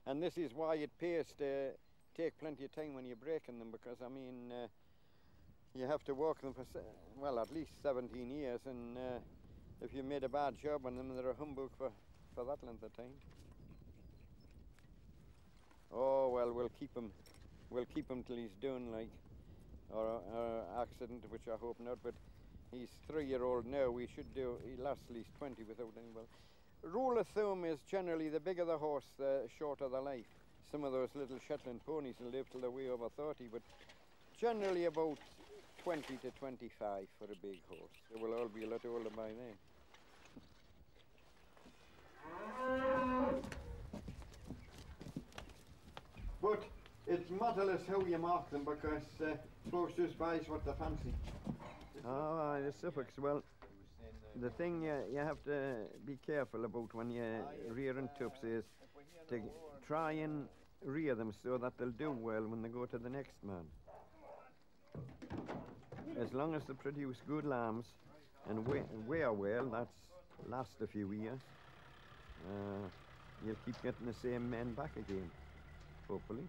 And this is why it pays to take plenty of time when you're breaking them, because I mean you have to walk them for, well, at least 17 years, and if you made a bad job on them, they're a humbug for that length of time. Oh well, we'll keep him till he's done, like, or accident, which I hope not, but he's 3-year-old now. He lasts at least 20 without any bother. Rule of thumb is generally the bigger the horse, the shorter the life. Some of those little Shetland ponies will live till they're way over 30, but generally about 20 to 25 for a big horse. They will all be a lot older by then. But it's matterless how you mark them, because folks just buys what they fancy. Ah, the Suffolks, well, the thing you have to be careful about when you're rearing tups is to try and rear them so that they'll do well when they go to the next man. As long as they produce good lambs and wear well, that's last a few years, you'll keep getting the same men back again, hopefully.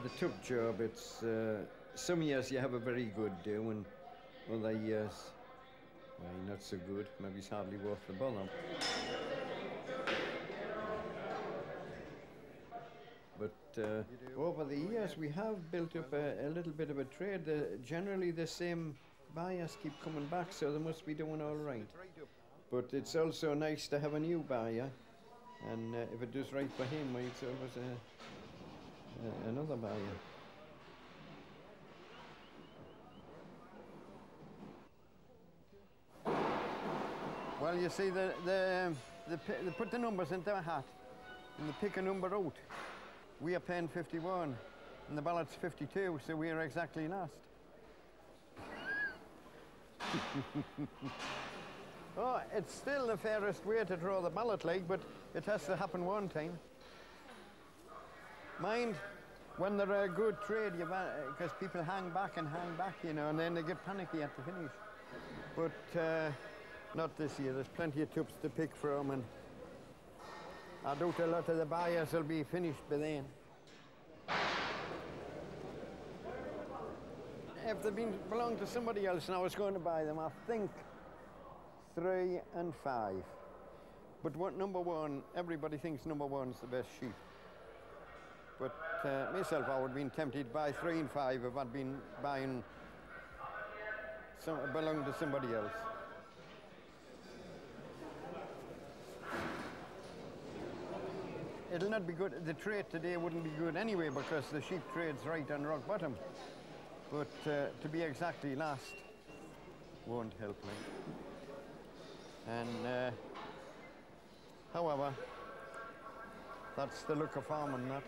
The tup job, it's some years you have a very good do, and other years, well, not so good. Maybe it's hardly worth the bother. But over the years, we have built up a little bit of a trade. Generally, the same buyers keep coming back, so they must be doing all right. But it's also nice to have a new buyer, and if it does right for him, well, it's always another buyer. Well, you see, they put the numbers into a hat and they pick a number out. We are paying 51 and the ballot's 52, so we are exactly last. Oh, it's still the fairest way to draw the ballot, like, but it has to happen one time. Mind, when they're a good trade, because people hang back, you know, and then they get panicky at the finish. But not this year. There's plenty of tups to pick from, and I doubt a lot of the buyers will be finished by then. If they belonged to somebody else and I was going to buy them, I think 3 and 5. But what number 1? Everybody thinks number 1's the best sheep. But myself, I would have been tempted to buy 3 and 5 if I'd been buying belonged to somebody else. It'll not be good. The trade today wouldn't be good anyway, because the sheep trade's right on rock bottom. But to be exactly last won't help, like. And however, that's the look of farming, that.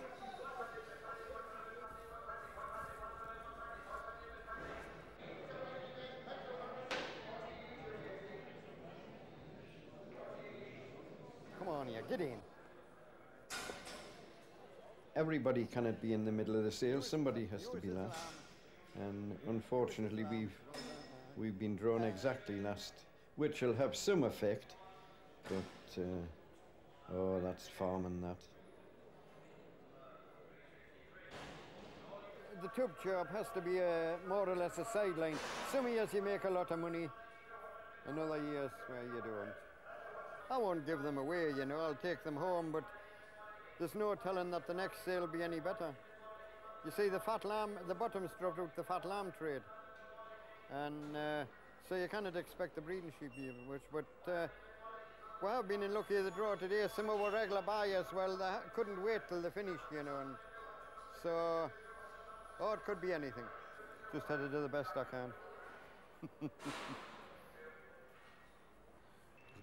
Come on here, get in. Everybody cannot be in the middle of the sale. Somebody has to be last. And unfortunately, we've been drawn exactly last, which will have some effect. But oh, that's farming, that. The tup job has to be more or less a sideline. Some years you make a lot of money, and other years, well, you don't. I won't give them away, you know. I'll take them home, but there's no telling that the next sale will be any better. You see, the fat lamb, the bottom's dropped out the fat lamb trade. And so you cannot expect the breeding sheep even much, but We have been in lucky of the draw today. Some of our regular buyers, well, they couldn't wait till they finished, you know, and so, oh, it could be anything. Just had to do the best I can. It's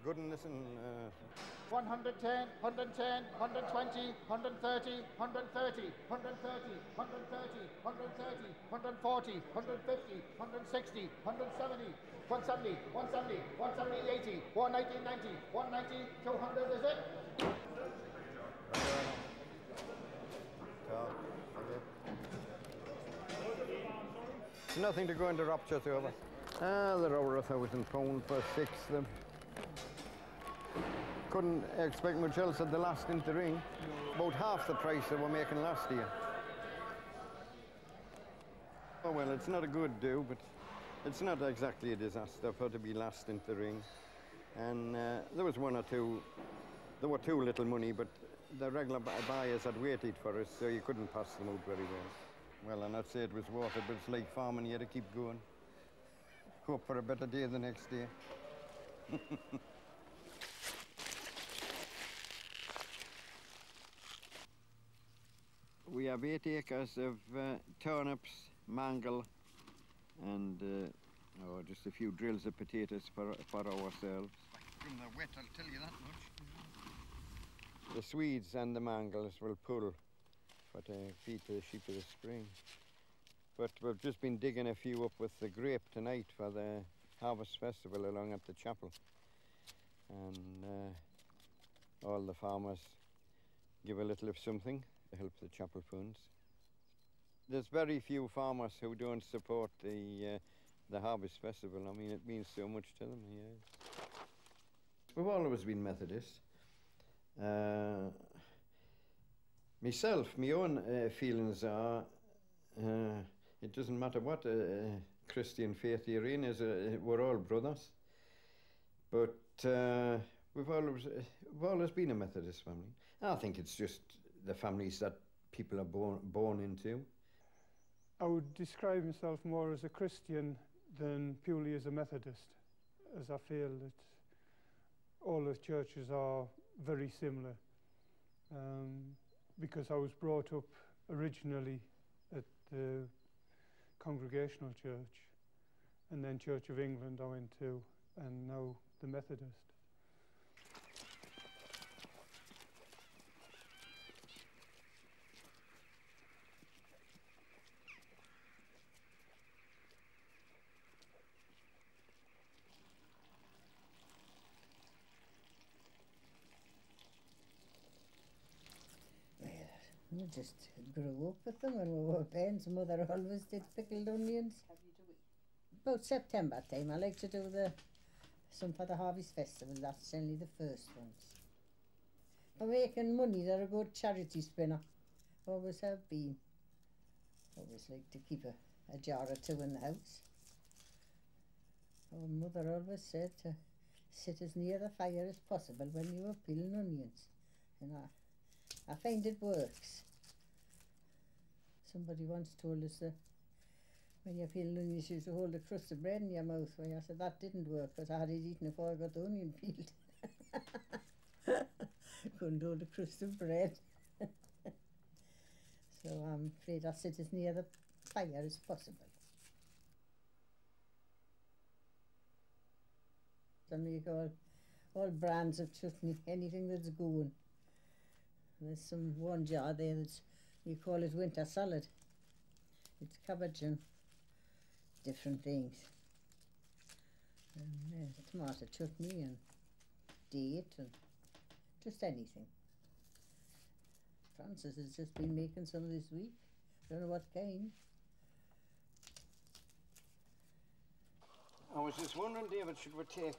good and listen. 110, 110, 120, 130, 130, 130, 130, 130, 140, 150, 160, 170, 170, 170, 170, 80, 190, 90, 190, 200, is it? It's nothing to go into raptures over. They're over £1,000 for 6 of them. Couldn't expect much else at the last into the ring. About half the price that we're making last year. Oh well, it's not a good do, but it's not exactly a disaster for to be last into the ring. And there was one or two, there were too little money, but the regular buyers had waited for us, so you couldn't pass them out very well. Well, and I'd say it was worth it, but it's like farming, you had to keep going. Hope for a better day the next day. We have 8 acres of turnips, mangle, and just a few drills of potatoes for ourselves. From the wet, I'll tell you that much. The Swedes and the mangles will pull for to feed to the sheep of the spring. But we've just been digging a few up with the grape tonight for the Harvest Festival along at the chapel. And all the farmers give a little of something to help the chapel funds. There's very few farmers who don't support the Harvest Festival. I mean, it means so much to them, yeah. We've always been Methodist. Myself, my own feelings are, it doesn't matter what Christian faith you're in, we're all brothers. But we've always been a Methodist family. I think it's just the families that people are born into. I would describe myself more as a Christian than purely as a Methodist, as I feel that all the churches are very similar. Because I was brought up originally at the Congregational Church, and then Church of England I went to, and now the Methodist. We just grew up with them when we were parents. Mother always did pickled onions. About September time, I like to do some for the Harvest Festival. That's generally the first ones. For making money, they're a good charity spinner. Always have been. Always like to keep a jar or two in the house. Our mother always said to sit as near the fire as possible when you were peeling onions. And I find it works. Somebody once told us that when you're peeling onions, you should hold a crust of bread in your mouth. Well, I said that didn't work because I had it eaten before I got the onion peeled. Couldn't hold a crust of bread. So I'm afraid I sit as near the fire as possible. I make all brands of chutney, anything that's going. There's one jar there that's, you call it winter salad. It's cabbage and different things. And tomato chutney and date and just anything. Francis has just been making some this week. Don't know what kind. I was just wondering, David, should we take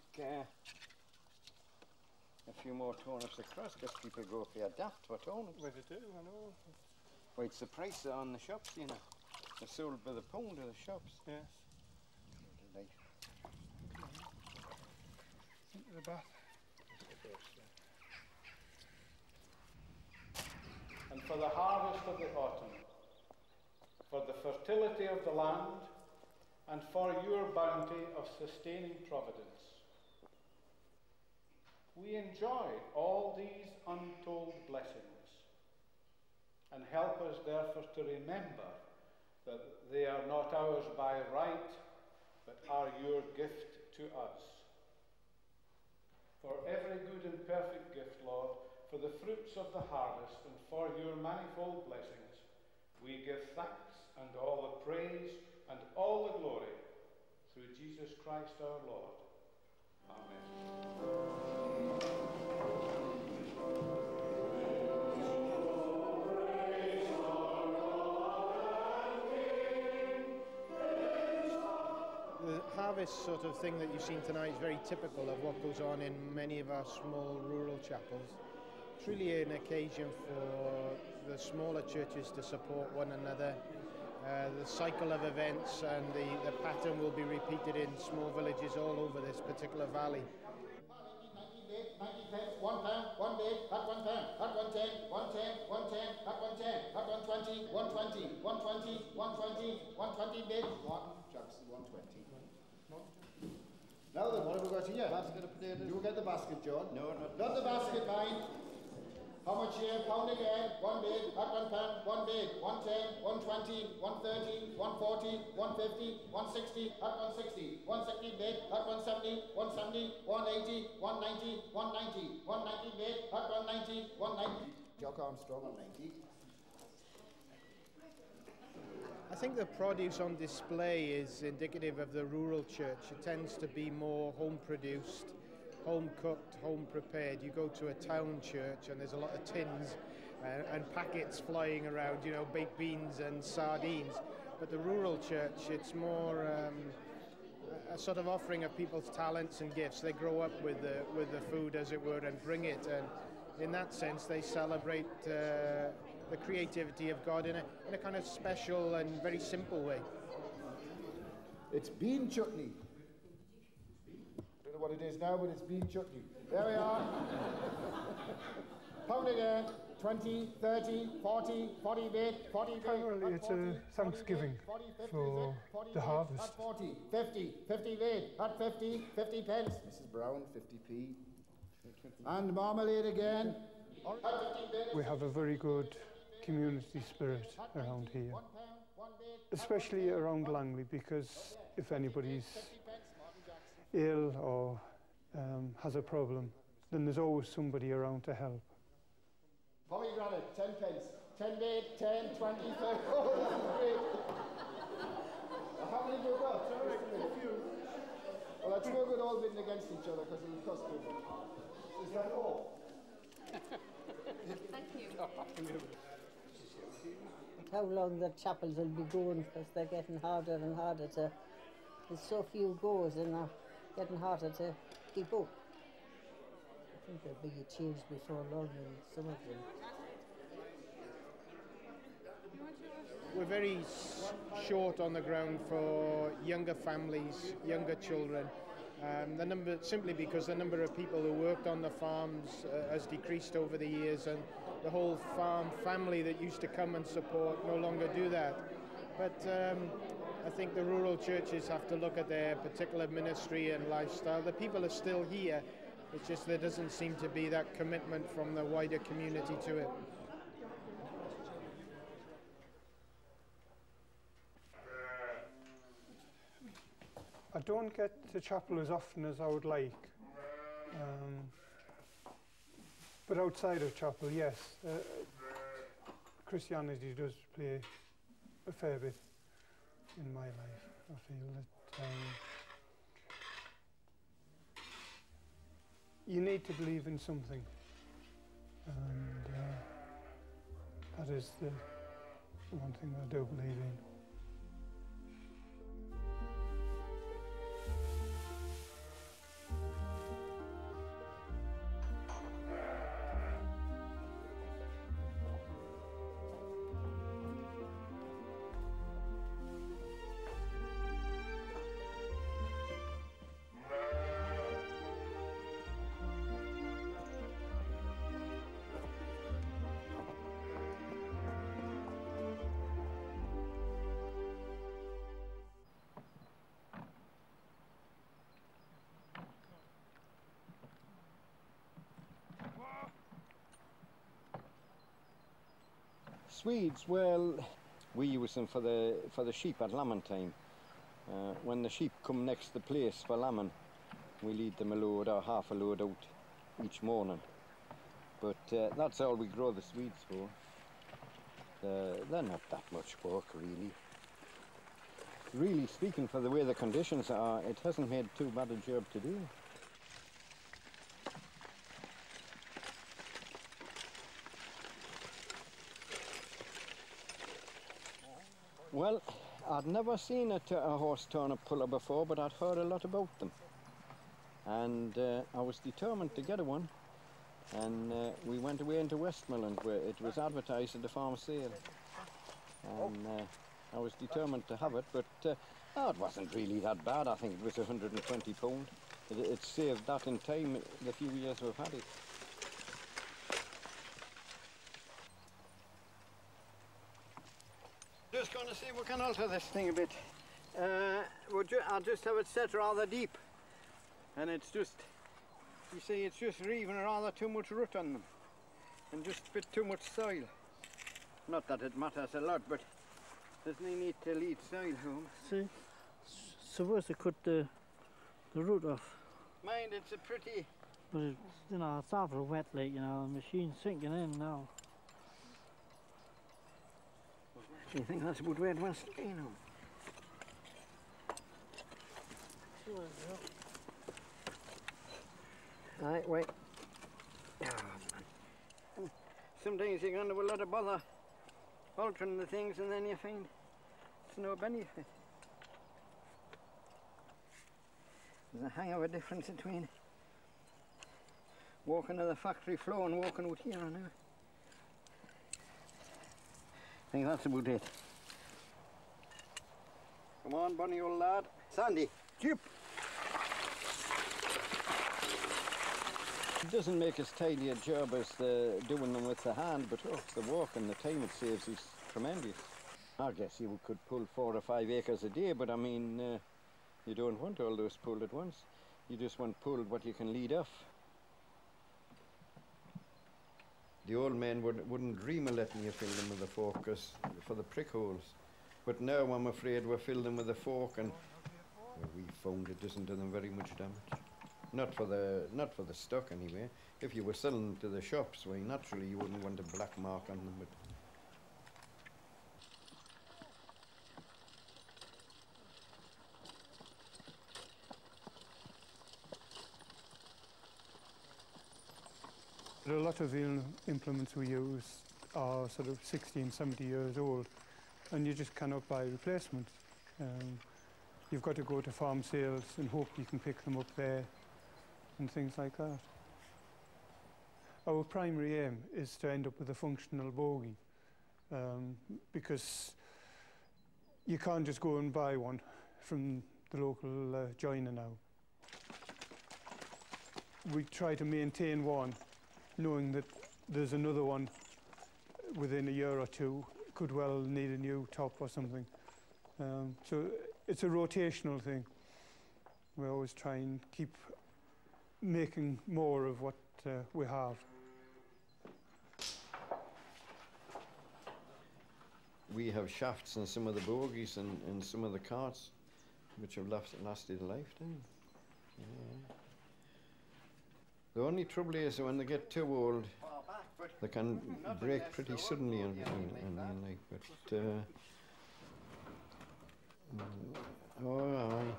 a few more turnips across, because people go for your daft for turnips. Well, they do, I know. Well, it's the price on the shops, you know. They're sold by the pound to the shops. Yes. Into the bath. And for the harvest of the autumn, for the fertility of the land, and for your bounty of sustaining providence. we enjoy all these untold blessings, and help us therefore to remember that they are not ours by right, but are your gift to us. For every good and perfect gift, Lord, for the fruits of the harvest and for your manifold blessings, we give thanks and all the praise and all the glory through Jesus Christ our Lord. Amen. The harvest sort of thing that you've seen tonight is very typical of what goes on in many of our small rural chapels. It's really an occasion for the smaller churches to support one another. The cycle of events and the pattern will be repeated in small villages all over this particular valley. 90 pence, £1, 1 bid, at £1, at 110, 110, 110, at 110, at 120, 120, 120, 120, 120 bid. One, Jackson, 120. Now then, what have we got here? Basket of potatoes. You get the basket, John. No, not the basket, mind. How much here? Pound again. 1 bid, at £1, 1 bid, 110, 120, 130, 140, 150, 160, at 160, 160 bid, at 170, 170, 180, 190, 190, 190 bid, at 190, 190. Jock Armstrong on 90. I think the produce on display is indicative of the rural church. It tends to be more home produced, home cooked, home prepared. You go to a town church and there's a lot of tins and packets flying around, you know, baked beans and sardines. But the rural church, it's more a sort of offering of people's talents and gifts. They grow up with the food, as it were, and bring it. And in that sense, they celebrate the creativity of God in a kind of special and very simple way. It's bean chutney. Don't know what it is now, but it's bean chutney. There we are. Pound again. 20, 30, 40, 40 bid, 40 bid. Primarily it's a thanksgiving for the harvest. 40, 50, 50 bid, at 50, 50 pence. Mrs. Brown, 50p. And marmalade again. We have a very good community spirit around here, especially around Langley, because if anybody's ill or has a problem, then there's always somebody around to help. Pomegranate, 10 pence. 10 bid, 10, 20, 30. Oh, this is great. How many have you got? Well, that's no good all bidding against each other because it'll cost too much. Is that all? Thank you. How long the chapels will be going, because they're getting harder and harder to... There's so few goers and they're getting harder to keep up. I think there'll be a change before long in some of them. We're very short on the ground for younger families, younger children. The number, simply because the number of people who worked on the farms has decreased over the years, and the whole farm family that used to come and support no longer do that. But I think the rural churches have to look at their particular ministry and lifestyle. The people are still here. It's just there doesn't seem to be that commitment from the wider community to it. I don't get to chapel as often as I would like, but outside of chapel, yes, Christianity does play a fair bit in my life. I feel that you need to believe in something, and that is the one thing I do believe in. Swedes, well, we use them for the sheep at lambing time. When the sheep come next the place for lambing, we lead them a load or half a load out each morning. But that's all we grow the Swedes for. They're not that much work, really. Really speaking, for the way the conditions are, it hasn't made too bad a job to do. Well, I'd never seen a horse turnip puller before, but I'd heard a lot about them. And I was determined to get one. And we went away into Westmoreland where it was advertised at the farm sale. And I was determined to have it, but it wasn't really that bad. I think it was £120. It saved that in time the few years we've had it. Just going to see if we can alter this thing a bit. I'll just have it set rather deep. And it's just, you see, it's just leaving rather too much root on them. And just a bit too much soil. Not that it matters a lot, but there's no need to lead soil home. See, supposed to cut the root off. Mind, it's a pretty... But it, you know, it's awful wet, like, you know, the machine's sinking in now. Do you think that's about where it wants to be now? Right, wait. Oh, man. Sometimes you can have a lot of bother altering the things and then you find it's no benefit. There's a hang of a difference between walking to the factory floor and walking out here now. I think that's about it. Come on, Bonnie, old lad. Sandy, chip! It doesn't make as tidy a job as doing them with the hand, but the work and the time it saves is tremendous. I guess you could pull 4 or 5 acres a day, but I mean, you don't want all those pulled at once. You just want pulled what you can lead off. The old men wouldn't dream of letting you fill them with a fork for the prick holes. But now I'm afraid we'll fill them with a fork, and well, we found it doesn't do them very much damage. Not for the stock anyway. If you were selling them to the shops, well, naturally you wouldn't want a black mark on them. But a lot of the implements we use are sort of 60 and 70 years old, and you just cannot buy replacements. You've got to go to farm sales and hope you can pick them up there and things like that. Our primary aim is to end up with a functional bogie, because you can't just go and buy one from the local joiner now. We try to maintain one, knowing that there's another one within a year or two, could well need a new top or something. So it's a rotational thing. We always try and keep making more of what we have. we have shafts in some of the bogies and in some of the carts which have lasted a lifetime. Yeah. The only trouble is when they get too old, they can break pretty suddenly and like, but oh aye,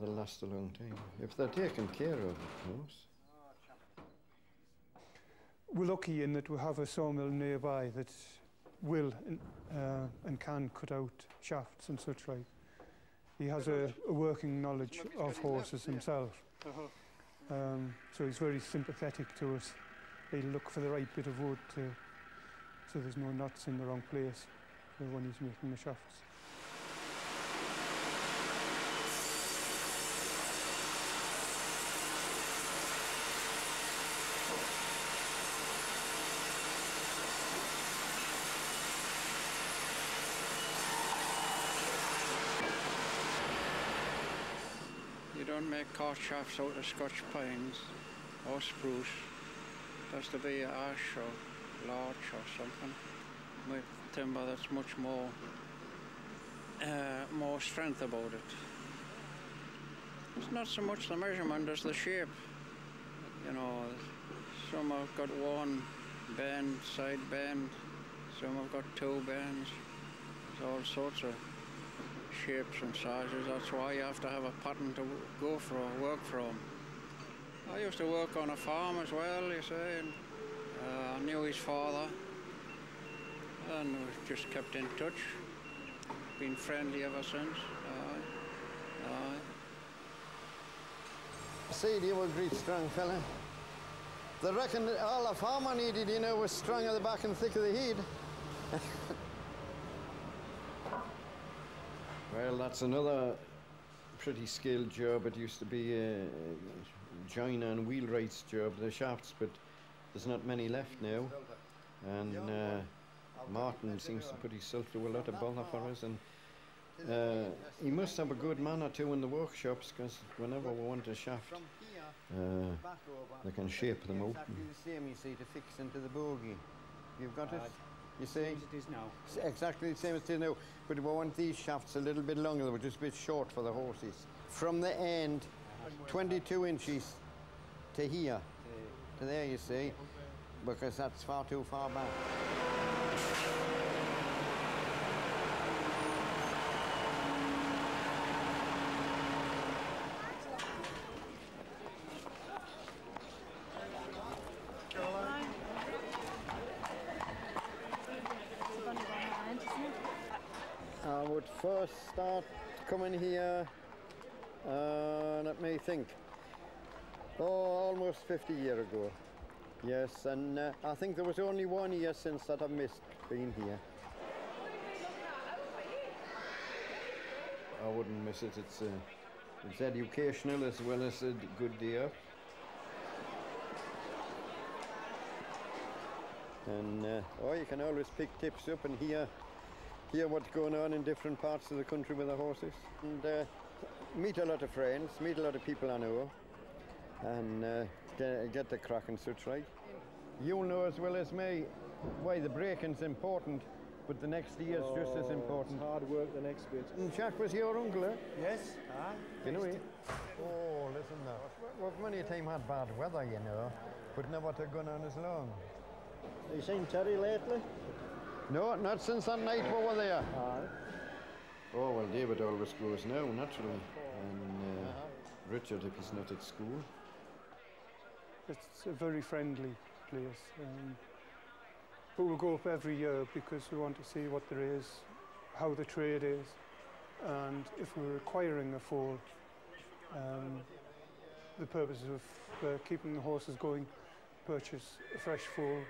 they'll last a long time if they're taken care of course. We're lucky in that we have a sawmill nearby that will and can cut out shafts and such like. He has a working knowledge of horses himself. So he's very sympathetic to us. He'll look for the right bit of wood so there's no knots in the wrong place when he's making the shafts. You don't make cart shafts out of Scotch pines or spruce. It has to be ash or larch or something. with timber that's much more strength about it. It's not so much the measurement as the shape. You know, some have got one bend, side bend, some have got two bends. There's all sorts of shapes and sizes. That's why you have to have a pattern to go for, work from. I used to work on a farm as well, you see, and I knew his father, and we've just kept in touch. Been friendly ever since. See, you were a great strong fella. They reckon that all the farmer needed, you know, was strong at the back and thick of the head. Well, that's another pretty skilled job. It used to be a joiner and wheelwright's job, the shafts, but there's not many left now. And Martin seems to put himself through a lot of bother for us, and he must have a good man or two in the workshops, because whenever we want a shaft, they can shape them out. Exactly the same, you see, to fix into the bogie. You've got it? You see? As it is now. Exactly the same as it is now. But we want these shafts a little bit longer, they were just a bit short for the horses. From the end, 22 inches to here, to there, you see, because that's far too far back. I would first start coming here, let me think, almost 50 years ago. Yes, and I think there was only 1 year since that I've missed being here. I wouldn't miss it. It's educational as well as a good day out. And you can always pick tips up and hear what's going on in different parts of the country with the horses. And meet a lot of friends, meet a lot of people I know, and get the crack and such like. You'll know as well as me why the breaking's important, but the next year's just as important. It's hard work the next bit. And Jack was your uncle, eh? Yes. You know it? Oh, listen now. We've many a time had bad weather, you know, but never to gone on as long. Have you seen Terry lately? No, not since that night we were there. Oh, well, David always goes now, naturally. And Richard, if he's not at school. It's a very friendly place. But we'll go up every year because we want to see what there is, how the trade is, and if we're acquiring a foal, the purpose of keeping the horses going, purchase a fresh foal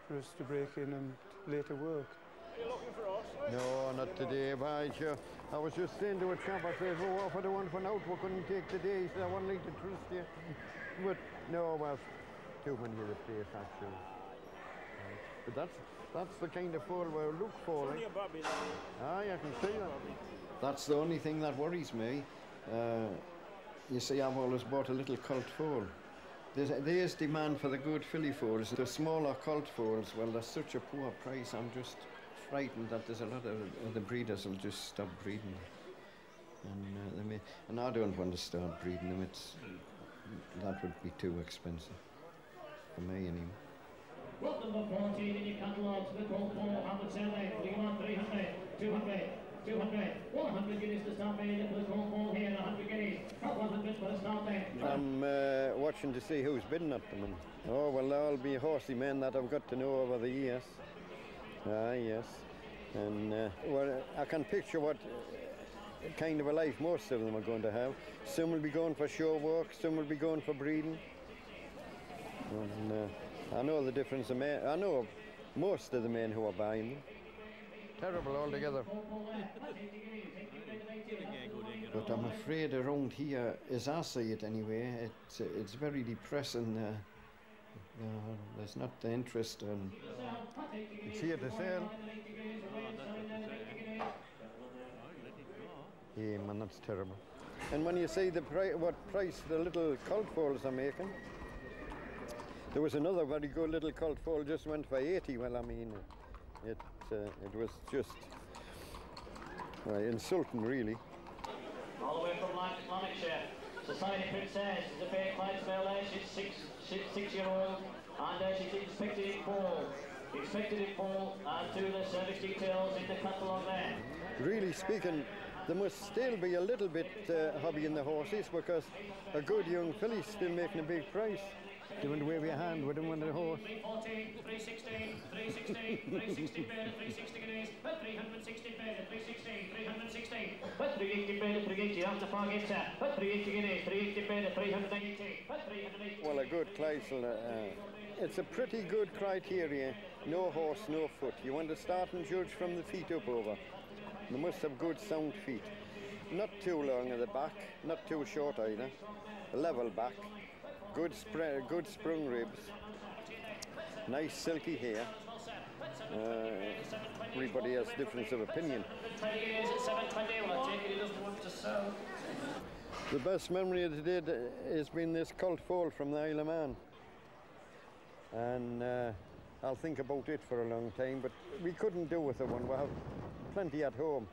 for us to break in and later work. Are you looking for us? No, not today, but I was just saying to a chap, I said, well, what for the one for now, we couldn't take today. He said, I wouldn't like to trust you. But no, well, too many of the place, actually. But that's the kind of foal we'll look for. It's only a bobby. I can see that. That's the only thing that worries me. You see, I've always bought a little colt foal. There's demand for the good filly foals. The smaller colt foals, well, they're such a poor price. I'm just frightened that there's a lot of the breeders will just stop breeding. And I don't want to start breeding them. That would be too expensive for me anyway. Well, number 14 in your catalogue to the call 400 Saturday, putting on 300, 200, 200, 100 guineas to start made for the call 4 here, 100 guineas, 100 for the start there. I'm watching to see who's bidding at them. Oh, well, there'll be horsey men that I've got to know over the years. Yes. And, well, I can picture what kind of a life most of them are going to have. Some will be going for show work, some will be going for breeding. And I know the difference of men. I know most of the men who are buying them. Terrible altogether. But I'm afraid around here, as I see it anyway, it's very depressing. There's not the interest. It's here to sell. Yeah, man, that's terrible. And when you see what price the little colt foals are making, there was another very good little colt foal just went for 80. Well, I mean, It was just insulting, really. All the way from Lanarkshire, Society Princess is a fair Clydesdale there. She's six-year-old, and she's expected in fall. And to the service details in the catalogue there. Really speaking, there must still be a little bit hobby in the horses, because a good young filly's still making a big price. Do you want to wave your hand with him on the horse? 314, 316, 316, 360 bid, 360 guineas, 360 bid, 316, 316, 380 bid, 380 after Fargate, 380 guineas, 380 bid, 380, 380. Well, a good Clydesdale, it's a pretty good criteria. No horse, no foot. You want to start and judge from the feet up over. They must have good sound feet. Not too long at the back, not too short either. A level back. Good sprung ribs, nice silky hair. Everybody has difference of opinion. The best memory of the day has been this colt foal from the Isle of Man, and I'll think about it for a long time. But we couldn't do with the one. We have plenty at home,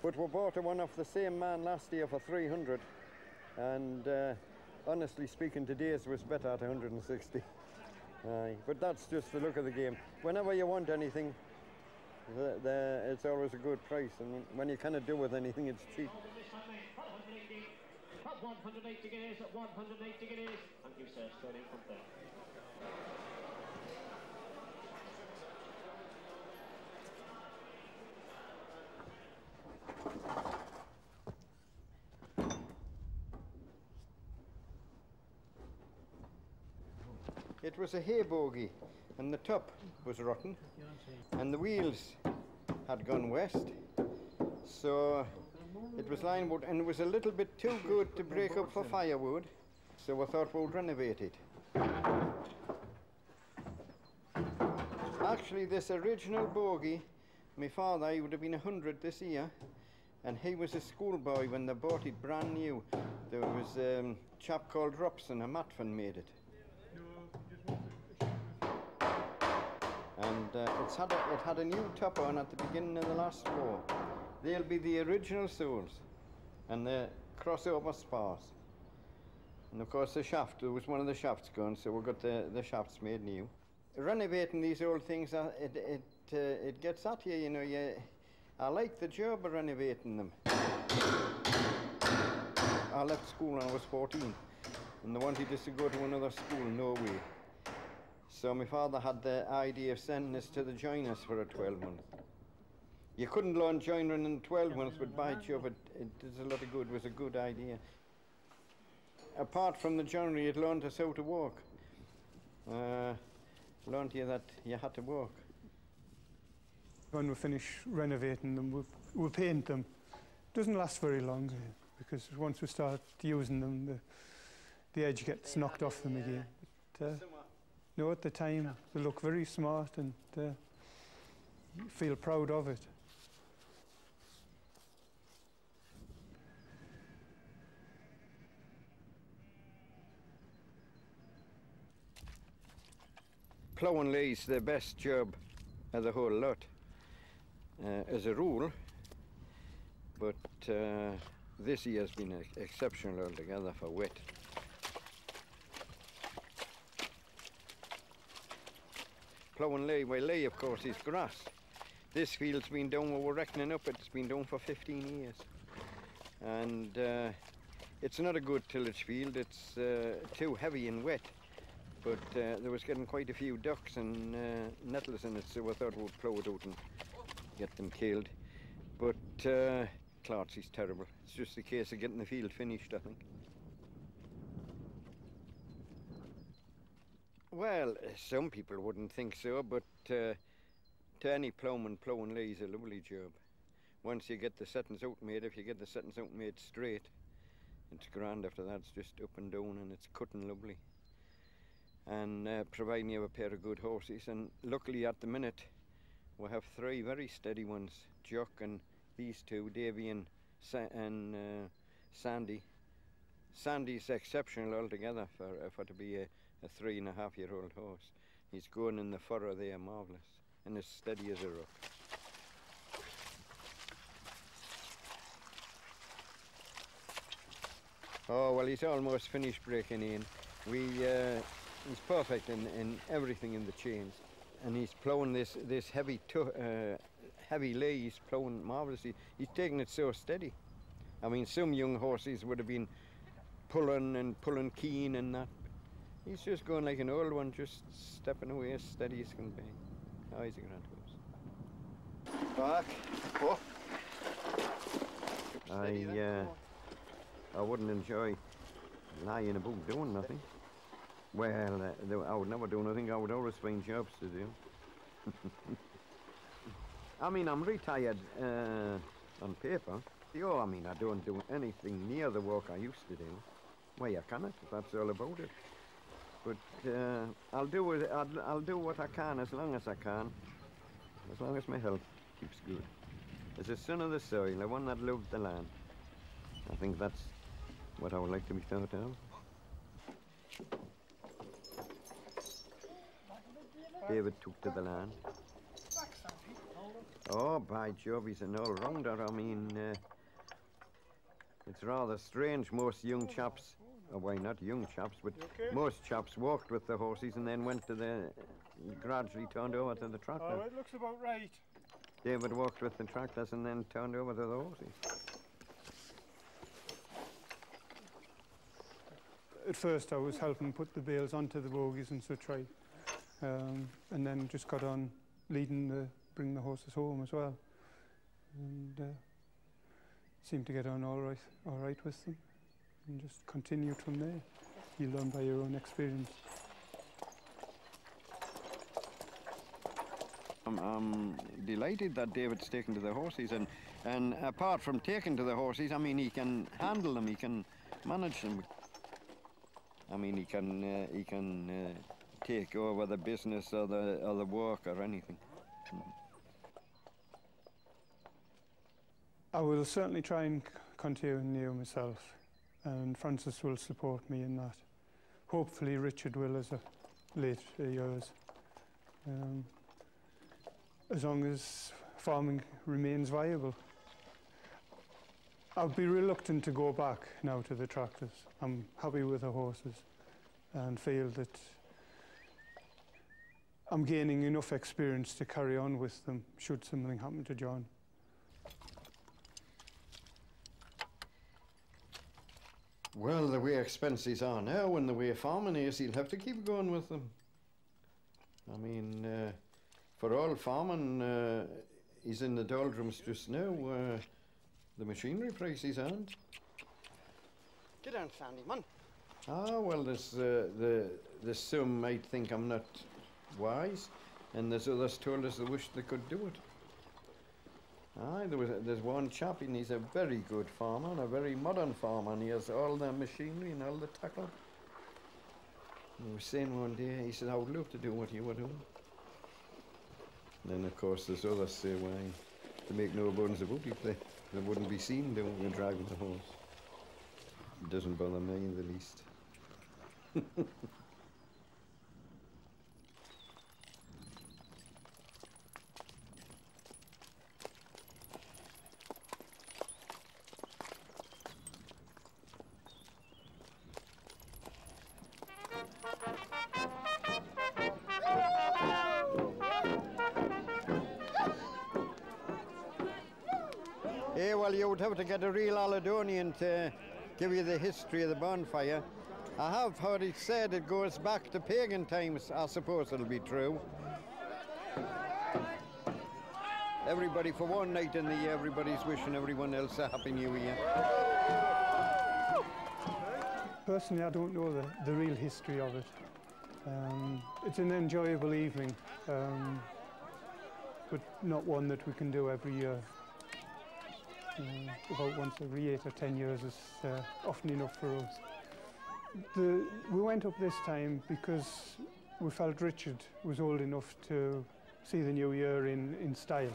but we bought one off the same man last year for 300, and. Honestly speaking, today's was better at 160. But that's just the look of the game. Whenever you want anything, it's always a good price, and when you cannot do with anything, it's cheap. 180 guineas, 180 guineas. Thank you, sir. Straight in front there. It was a hay bogie, and the top was rotten, and the wheels had gone west, so it was line wood, and it was a little bit too good to break up for firewood, so we thought we'd renovate it. Actually, this original bogie, my father, he would have been 100 this year, and he was a schoolboy when they bought it brand new. There was a chap called Robson, a Matfin, made it. And it had a new top on at the beginning of the last war. They'll be the original soles and the crossover spars. And of course the shaft, there was one of the shafts gone, so we got the shafts made new. Renovating these old things, it gets at you, you know. I like the job of renovating them. I left school when I was 14, and they wanted us to go to another school in Norway. So my father had the idea of sending us to the joiners for a 12-month. You couldn't learn joinering in 12 months, but by Jove, it does a lot of good. It was a good idea. Apart from the joinery, it learned us how to walk. Learned you that you had to walk. When we finish renovating them, we'll paint them. It doesn't last very long, because once we start using them, the edge gets knocked off them again. But, no, at the time, they look very smart, and you feel proud of it. Ploughing lay's the best job of the whole lot, as a rule, but this year has been exceptional altogether for wet. Ploughing lay, well, lay of course is grass. This field's been done, well, we're reckoning up, it's been done for 15 years. And it's not a good tillage field, it's too heavy and wet. But there was getting quite a few ducks and nettles in it, so I thought we'd plough it out and get them killed. But Clartsy's terrible. It's just a case of getting the field finished, I think. Well, some people wouldn't think so, but to any ploughman, ploughing lay is a lovely job. Once you get the settings out made, if you get the settings out made straight, it's grand. After that, it's just up and down, and it's cutting lovely. And providing you have a pair of good horses, and luckily at the minute we have 3 very steady ones, Jock and these 2, Davy and Sandy. Sandy's exceptional altogether for to be a 3.5-year-old horse. He's going in the furrow there, marvellous. and as steady as a rock. Oh, well, he's almost finished breaking in. He's perfect in everything in the chains. And he's ploughing this heavy lay, he's ploughing marvellously. He's taking it so steady. I mean, some young horses would have been pulling keen and that. He's just going like an old one, just stepping away as steady as can be. Oh, he's a grand horse. Back. Oh. I wouldn't enjoy lying about doing nothing. Well, I would never do nothing. I would always find jobs to do. I mean, I'm retired on paper. Oh, I mean, I don't do anything near the work I used to do. Well, I cannot. That's all about it. But I'll do what I can as long as I can, as long as my health keeps good. As a son of the soil, the one that loved the land. I think that's what I would like to be thought of. David took to the land. Oh, by Jove, he's an all-rounder. I mean, it's rather strange. Most young chaps, well, not young chaps, but most chaps walked with the horses and then went to gradually turned over to the tractor. Oh, it looks about right. David walked with the tractors and then turned over to the horses. At first I was helping put the bales onto the bogies and such right. And then just got on bring the horses home as well. And seemed to get on all right with them. And just continued from there. You learn by your own experience. I'm delighted that David's taken to the horses, and apart from taking to the horses, I mean, he can handle them, he can manage them. I mean, he can take over the business or the work or anything. I will certainly try and continue myself, and Francis will support me in that. Hopefully Richard will as a later years. As long as farming remains viable. I'll be reluctant to go back now to the tractors. I'm happy with the horses and feel that I'm gaining enough experience to carry on with them should something happen to John. Well, the way expenses are now and the way farming is, he'll have to keep going with them. I mean, for all farming, he's in the doldrums just now. The machinery prices aren't. Get down, Sandy, man. Ah, well, there's some might think I'm not wise, and there's others told us they wish they could do it. Aye, there's one chap, and he's a very good farmer, a very modern farmer, and he has all the machinery and all the tackle. And he was saying one day, he said, I would love to do what you were doing. And then, of course, there's others say, why, to make no bones about it, they wouldn't be seen doing and driving the horse. It doesn't bother me in the least. Yeah, well, you would have to get a real Aladonian to give you the history of the bonfire. I have heard it said it goes back to pagan times. I suppose it'll be true. Everybody, for one night in the year, everybody's wishing everyone else a Happy New Year. Personally, I don't know the real history of it. It's an enjoyable evening, but not one that we can do every year. About once every 8 or 10 years is often enough for us. We went up this time because we felt Richard was old enough to see the new year in style.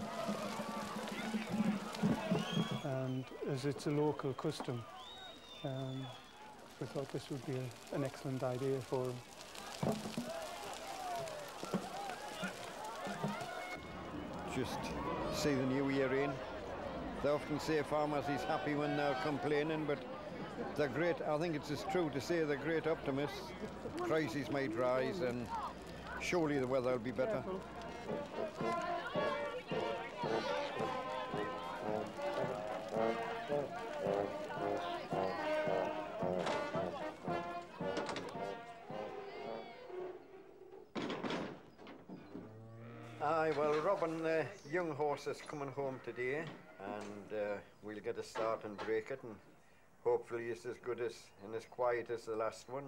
And as it's a local custom, we thought this would be an excellent idea for him. just see the new year in. They often say farmers is happy when they're complaining, but they're great. I think it's just true to say they're great optimists. Prices might rise and surely the weather will be better. Aye, well, Robin, the young horse is coming home today, and we'll get a start and break it, and hopefully it's as good as and as quiet as the last one,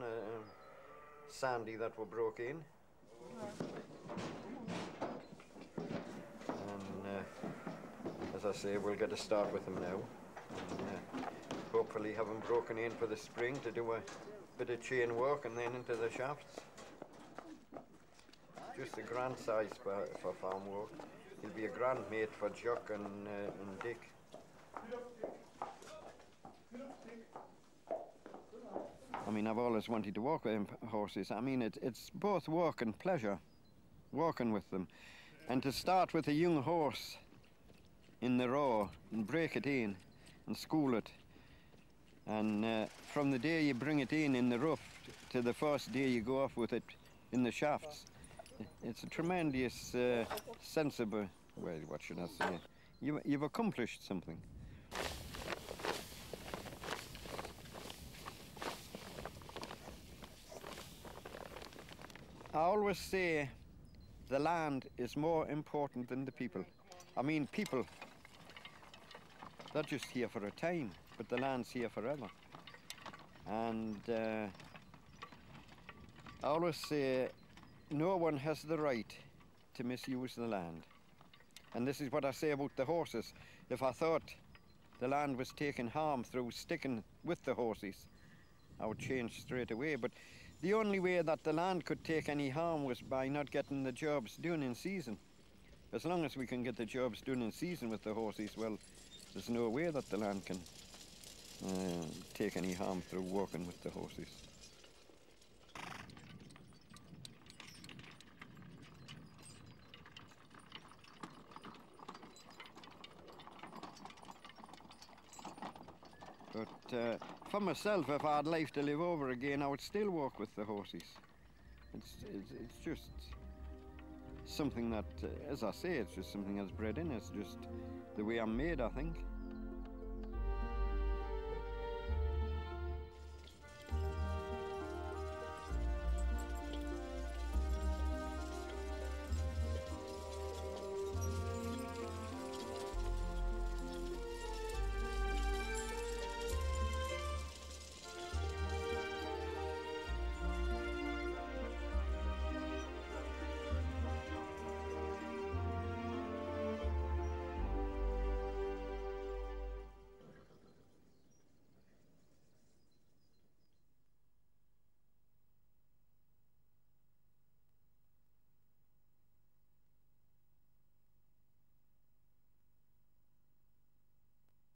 Sandy, that were broke in. And as I say, we'll get a start with him now, and hopefully have him broken in for the spring to do a bit of chain work and then into the shafts. Just a grand size for farm work. He'll be a grand mate for Jock and Dick. I mean, I've always wanted to walk with horses. I mean, it's both work and pleasure, walking with them. And to start with a young horse in the raw and break it in and school it. And from the day you bring it in the rough to the first day you go off with it in the shafts, it's a tremendous sensible, well, what should I say? You've accomplished something. I always say the land is more important than the people. I mean, people, they're just here for a time, but the land's here forever. And I always say no one has the right to misuse the land. And this is what I say about the horses. If I thought the land was taking harm through sticking with the horses, I would change straight away. But the only way that the land could take any harm was by not getting the jobs done in season. As long as we can get the jobs done in season with the horses, well, there's no way that the land can take any harm through working with the horses. But for myself, if I had life to live over again, I would still walk with the horses. It's just something that, as I say, it's just something that's bred in. It's just the way I'm made, I think.